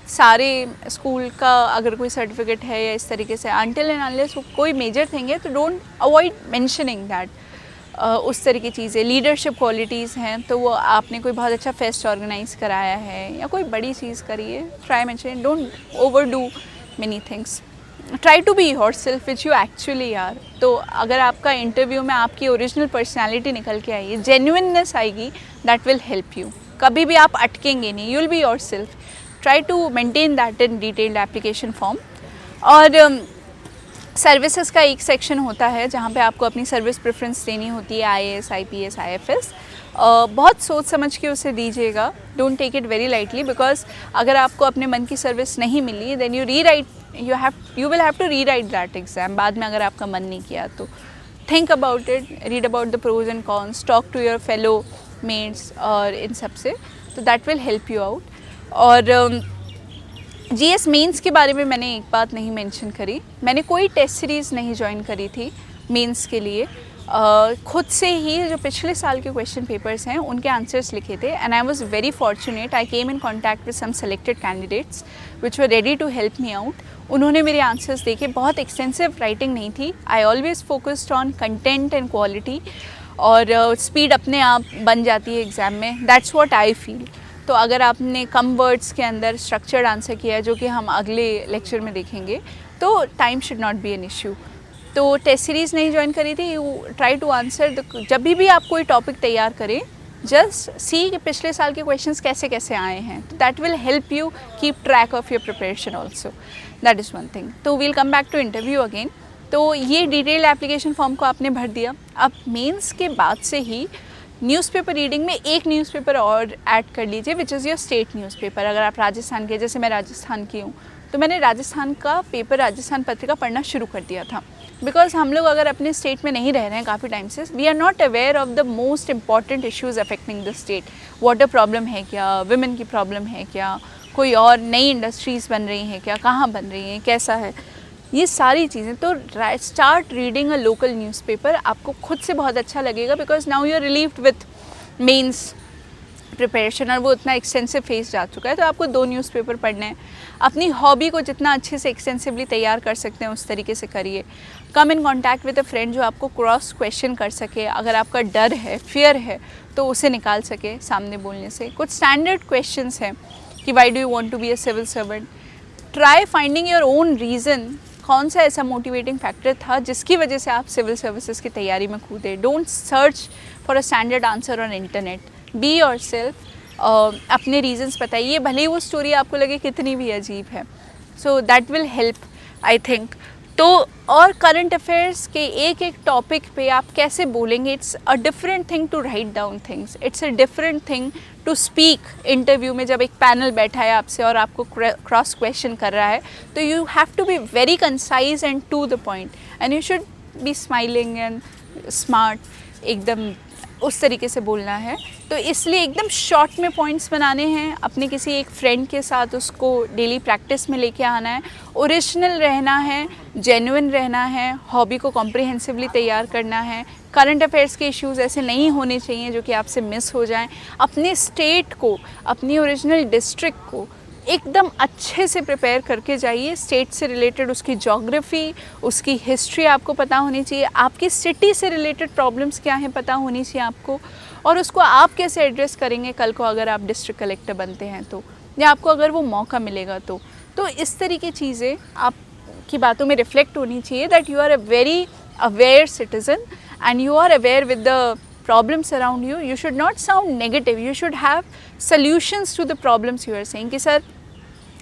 सारे स्कूल का अगर कोई सर्टिफिकेट है या इस तरीके से, अनटिल एंड अनलेस कोई मेजर थिंग है तो डोंट अवॉइड मेंशनिंग दैट. उस तरह की चीज़ें, लीडरशिप क्वालिटीज़ हैं तो वो आपने कोई बहुत अच्छा फेस्ट ऑर्गेनाइज कराया है या कोई बड़ी चीज़ करी है, try mention. Don't overdo many things. Try to be yourself which you actually are. तो अगर आपका इंटरव्यू में आपकी ओरिजिनल पर्सनैलिटी निकल के आएगी, जेन्युइननेस आएगी, दैट विल हेल्प यू. कभी भी आप अटकेंगे नहीं, you will be yourself. Try to maintain that in detailed application form. और सर्विसेज का एक सेक्शन होता है जहाँ पे आपको अपनी सर्विस प्रेफरेंस देनी होती है, IAS, IPS, IFS. बहुत सोच समझ के उसे दीजिएगा. Don't take it very lightly, because अगर आपको अपने मन की सर्विस नहीं मिली, then you will have to rewrite that exam बाद में अगर आपका मन नहीं किया तो. Think about it, read about the pros and cons, talk to your fellow mates और इन सब से, तो that will help you out. और GS मेंस के बारे में मैंने एक बात नहीं मेंशन करी. मैंने कोई टेस्ट सीरीज़ नहीं ज्वाइन करी थी मेंस के लिए. खुद से ही जो पिछले साल के क्वेश्चन पेपर्स हैं उनके आंसर्स लिखे थे, and I was very fortunate. I came in contact with some selected candidates which were ready to help me out. उन्होंने मेरे आंसर्स देखे. बहुत एक्सटेंसिव राइटिंग नहीं थी. I always focused on content and quality, और speed अपने आप बन जाती है एग्ज़ाम में. That's what I feel. तो अगर आपने कम वर्ड्स के अंदर स्ट्रक्चर्ड आंसर किया है, जो कि हम अगले लेक्चर में देखेंगे, तो time should not be an issue. तो टेस्ट सीरीज़ नहीं ज्वाइन करी थी. यू ट्राई टू आंसर जब भी आप कोई टॉपिक तैयार करें, जस्ट सी कि पिछले साल के क्वेश्चंस कैसे कैसे आए हैं. तो that will help you keep track of your preparation also. That is one thing. तो we'll come back to interview again. तो ये डिटेल्ड एप्लीकेशन फॉर्म को आपने भर दिया. अब मेंस के बाद से ही न्यूज़पेपर रीडिंग में एक न्यूज़पेपर और ऐड कर लीजिए, which is your state newspaper. अगर आप राजस्थान के, जैसे मैं राजस्थान की हूँ, तो मैंने राजस्थान का पेपर, राजस्थान पत्रिका पढ़ना शुरू कर दिया था. बिकॉज हम लोग अगर अपने स्टेट में नहीं रह रहे हैं काफ़ी टाइम से, we are not aware of the most important issues affecting the state. Water problem है क्या, विमेन की प्रॉब्लम है क्या, कोई और नई इंडस्ट्रीज़ बन रही हैं क्या, कहाँ बन रही हैं, कैसा है. ये सारी चीज़ें। तो start reading a local newspaper, आपको खुद से बहुत अच्छा लगेगा, because now you are relieved with mains preparation, और वो इतना एक्सटेंसिव फेस जा चुका है। तो आपको 2 न्यूज़पेपर पढ़ने हैं। अपनी हॉबी को जितना अच्छे से एक्सटेंसिवली तैयार कर सकते हैं उस तरीके से करिए। Come in contact with a friend जो आपको क्रॉस क्वेश्चन कर सके, अगर आपका डर है, फियर है, तो उसे निकाल सके सामने बोलने से। कुछ स्टैंडर्ड क्वेश्चंस हैं कि why do you want to be a civil servant. Try finding your own reason, कौन सा ऐसा मोटिवेटिंग फैक्टर था जिसकी वजह से आप सिविल सर्विसेज की तैयारी में कूदे। Don't search for a standard answer on internet, be your self. अपने रीजंस बताइए, भले ही वो स्टोरी आपको लगे कितनी भी अजीब है। So that will help I think. तो और करंट अफेयर्स के एक एक टॉपिक पे आप कैसे बोलेंगे, it's a different thing to write down things, it's a different thing to speak interview में। जब एक पैनल बैठा है आपसे और आपको क्रॉस क्वेश्चन कर रहा है, तो you have to be very concise and to the point, and you should be smiling and smart, एकदम उस तरीके से बोलना है। तो इसलिए एकदम शॉर्ट में पॉइंट्स बनाने हैं। अपने किसी एक फ्रेंड के साथ उसको डेली प्रैक्टिस में लेके आना है। ओरिजिनल रहना है, जेन्युइन रहना है, हॉबी को कॉम्प्रिहेंसिवली तैयार करना है। करंट अफेयर्स के इश्यूज़ ऐसे नहीं होने चाहिए जो कि आपसे मिस हो जाएं। अपने स्टेट को, अपनी ओरिजिनल डिस्ट्रिक्ट को एकदम अच्छे से प्रिपेयर करके जाइए। स्टेट से रिलेटेड उसकी ज्योग्राफी, उसकी हिस्ट्री आपको पता होनी चाहिए। आपकी सिटी से रिलेटेड प्रॉब्लम्स क्या हैं पता होनी चाहिए आपको, और उसको आप कैसे एड्रेस करेंगे कल को अगर आप डिस्ट्रिक्ट कलेक्टर बनते हैं तो, या आपको अगर वो मौका मिलेगा तो इस तरह की चीज़ें आपकी बातों में रिफ्लेक्ट होनी चाहिए, that you are a very aware citizen and you are aware with the problems around you. You should not sound negative, you should have solutions to the problems you are saying कि sir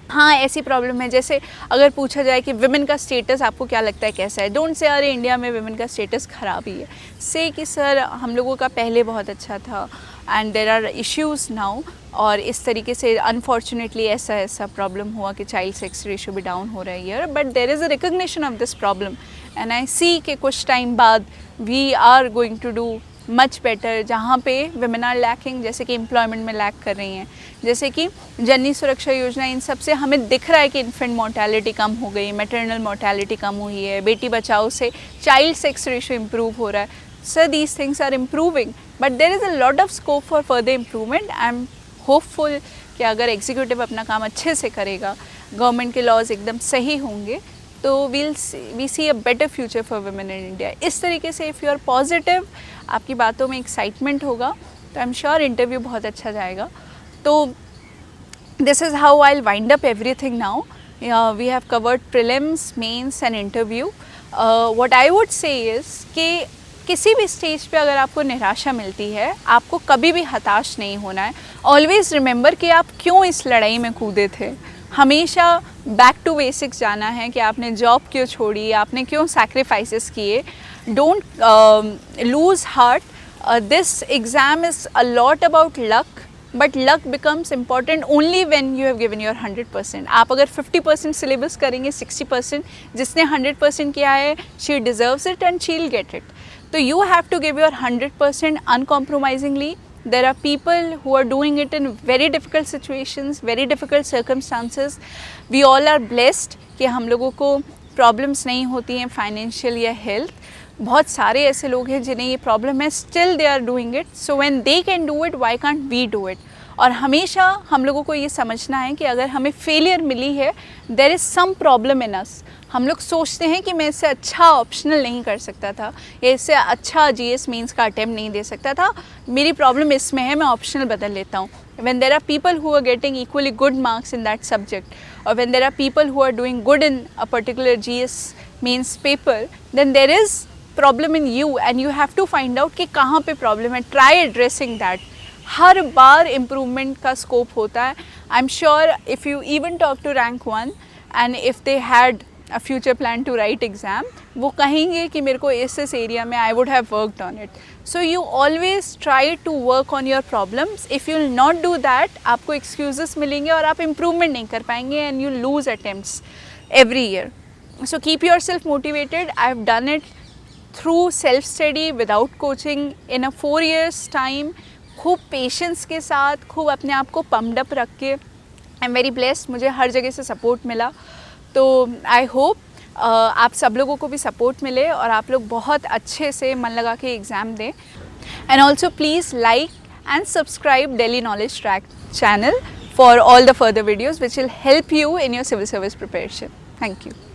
हाँ ऐसी problem है। जैसे अगर पूछा जाए कि women का स्टेटस आपको क्या लगता है कैसा है, डोंट से अरे इंडिया में विमेन का स्टेटस ख़राब ही है। से कि सर हम लोगों का पहले बहुत अच्छा था and there are issues now, और इस तरीके से अनफॉर्चुनेटली ऐसा प्रॉब्लम हुआ कि चाइल्ड सेक्स रेशियो भी डाउन हो रहा है year, but there is a recognition of this problem and I see कि कुछ टाइम बाद we are going to do much better. जहाँ पे विमेन आर लैकिंग, जैसे कि एम्प्लॉयमेंट में लैक कर रही हैं, जैसे कि जननी सुरक्षा योजना, इन सब से हमें दिख रहा है कि इन्फेंट मोर्टेलिटी कम हो गई, मैटरनल मोर्टेलिटी कम हुई है, बेटी बचाओ से चाइल्ड सेक्स रेशियो इम्प्रूव हो रहा है। Sir these things are improving, but there is a lot of scope for further improvement. I am hopeful कि अगर एग्जीक्यूटिव अपना काम अच्छे से करेगा, गवर्नमेंट के लॉज एकदम सही होंगे, तो we see a better future for women in India. इस तरीके से इफ़ यू आर पॉजिटिव, आपकी बातों में एक्साइटमेंट होगा, तो आई एम श्योर इंटरव्यू बहुत अच्छा जाएगा। तो this is how I will wind up everything now. We have covered prelims, mains and interview. What I would say is कि किसी भी स्टेज पे अगर आपको निराशा मिलती है, आपको कभी भी हताश नहीं होना है। ऑलवेज़ रिमेंबर कि आप क्यों इस लड़ाई में कूदे थे। हमेशा बैक टू बेसिक्स जाना है कि आपने जॉब क्यों छोड़ी, आपने क्यों सैक्रिफाइसेस किए। Don't lose heart. This exam is a lot about luck, but luck becomes important only when you have given your 100%। आप अगर 50% सिलेबस करेंगे, 60%, जिसने 100% किया है, she deserves it and she will get it. तो you have to give your 100% uncompromisingly. There are people who are doing it in very difficult situations, very difficult circumstances. We all are blessed कि हम लोगों को problems नहीं होती हैं financial या health. बहुत सारे ऐसे लोग हैं जिन्हें ये problem है, still they are doing it. So when they can do it, why can't we do it? और हमेशा हम लोगों को ये समझना है कि अगर हमें फेलियर मिली है, there is some problem in us. हम लोग सोचते हैं कि मैं इससे अच्छा ऑप्शनल नहीं कर सकता था, या इससे अच्छा जीएस मेंस का अटेम्प्ट नहीं दे सकता था, मेरी प्रॉब्लम इसमें है, मैं ऑप्शनल बदल लेता हूँ। when there are people who are getting equally good marks in that subject, or when there are people who are doing good in a particular GS means paper, then there is problem in you and you have to find out कि कहाँ पे problem है, try addressing that. Her bar improvement का scope होता है। I'm sure if you even talk to rank 1 and if they had a future plan to write exam, वो कहेंगे कि मेरे को इस एरिया में I would have worked on it. So you always try to work on your problems. If you will not do that, आपको excuses मिलेंगे और आप improvement नहीं कर पाएंगे and you lose attempts every year. So keep yourself motivated. I have done it through self study without coaching in a 4 years time. खूब patience के साथ, खूब अपने आप को पम्प्ड अप रख के। आई एम वेरी ब्लेस्ड, मुझे हर जगह से सपोर्ट मिला। तो आई होप आप सब लोगों को भी सपोर्ट मिले और आप लोग बहुत अच्छे से मन लगा के एग्ज़ाम दें। And also please like and subscribe daily knowledge track channel for all the further videos which will help you in your civil service preparation. Thank you.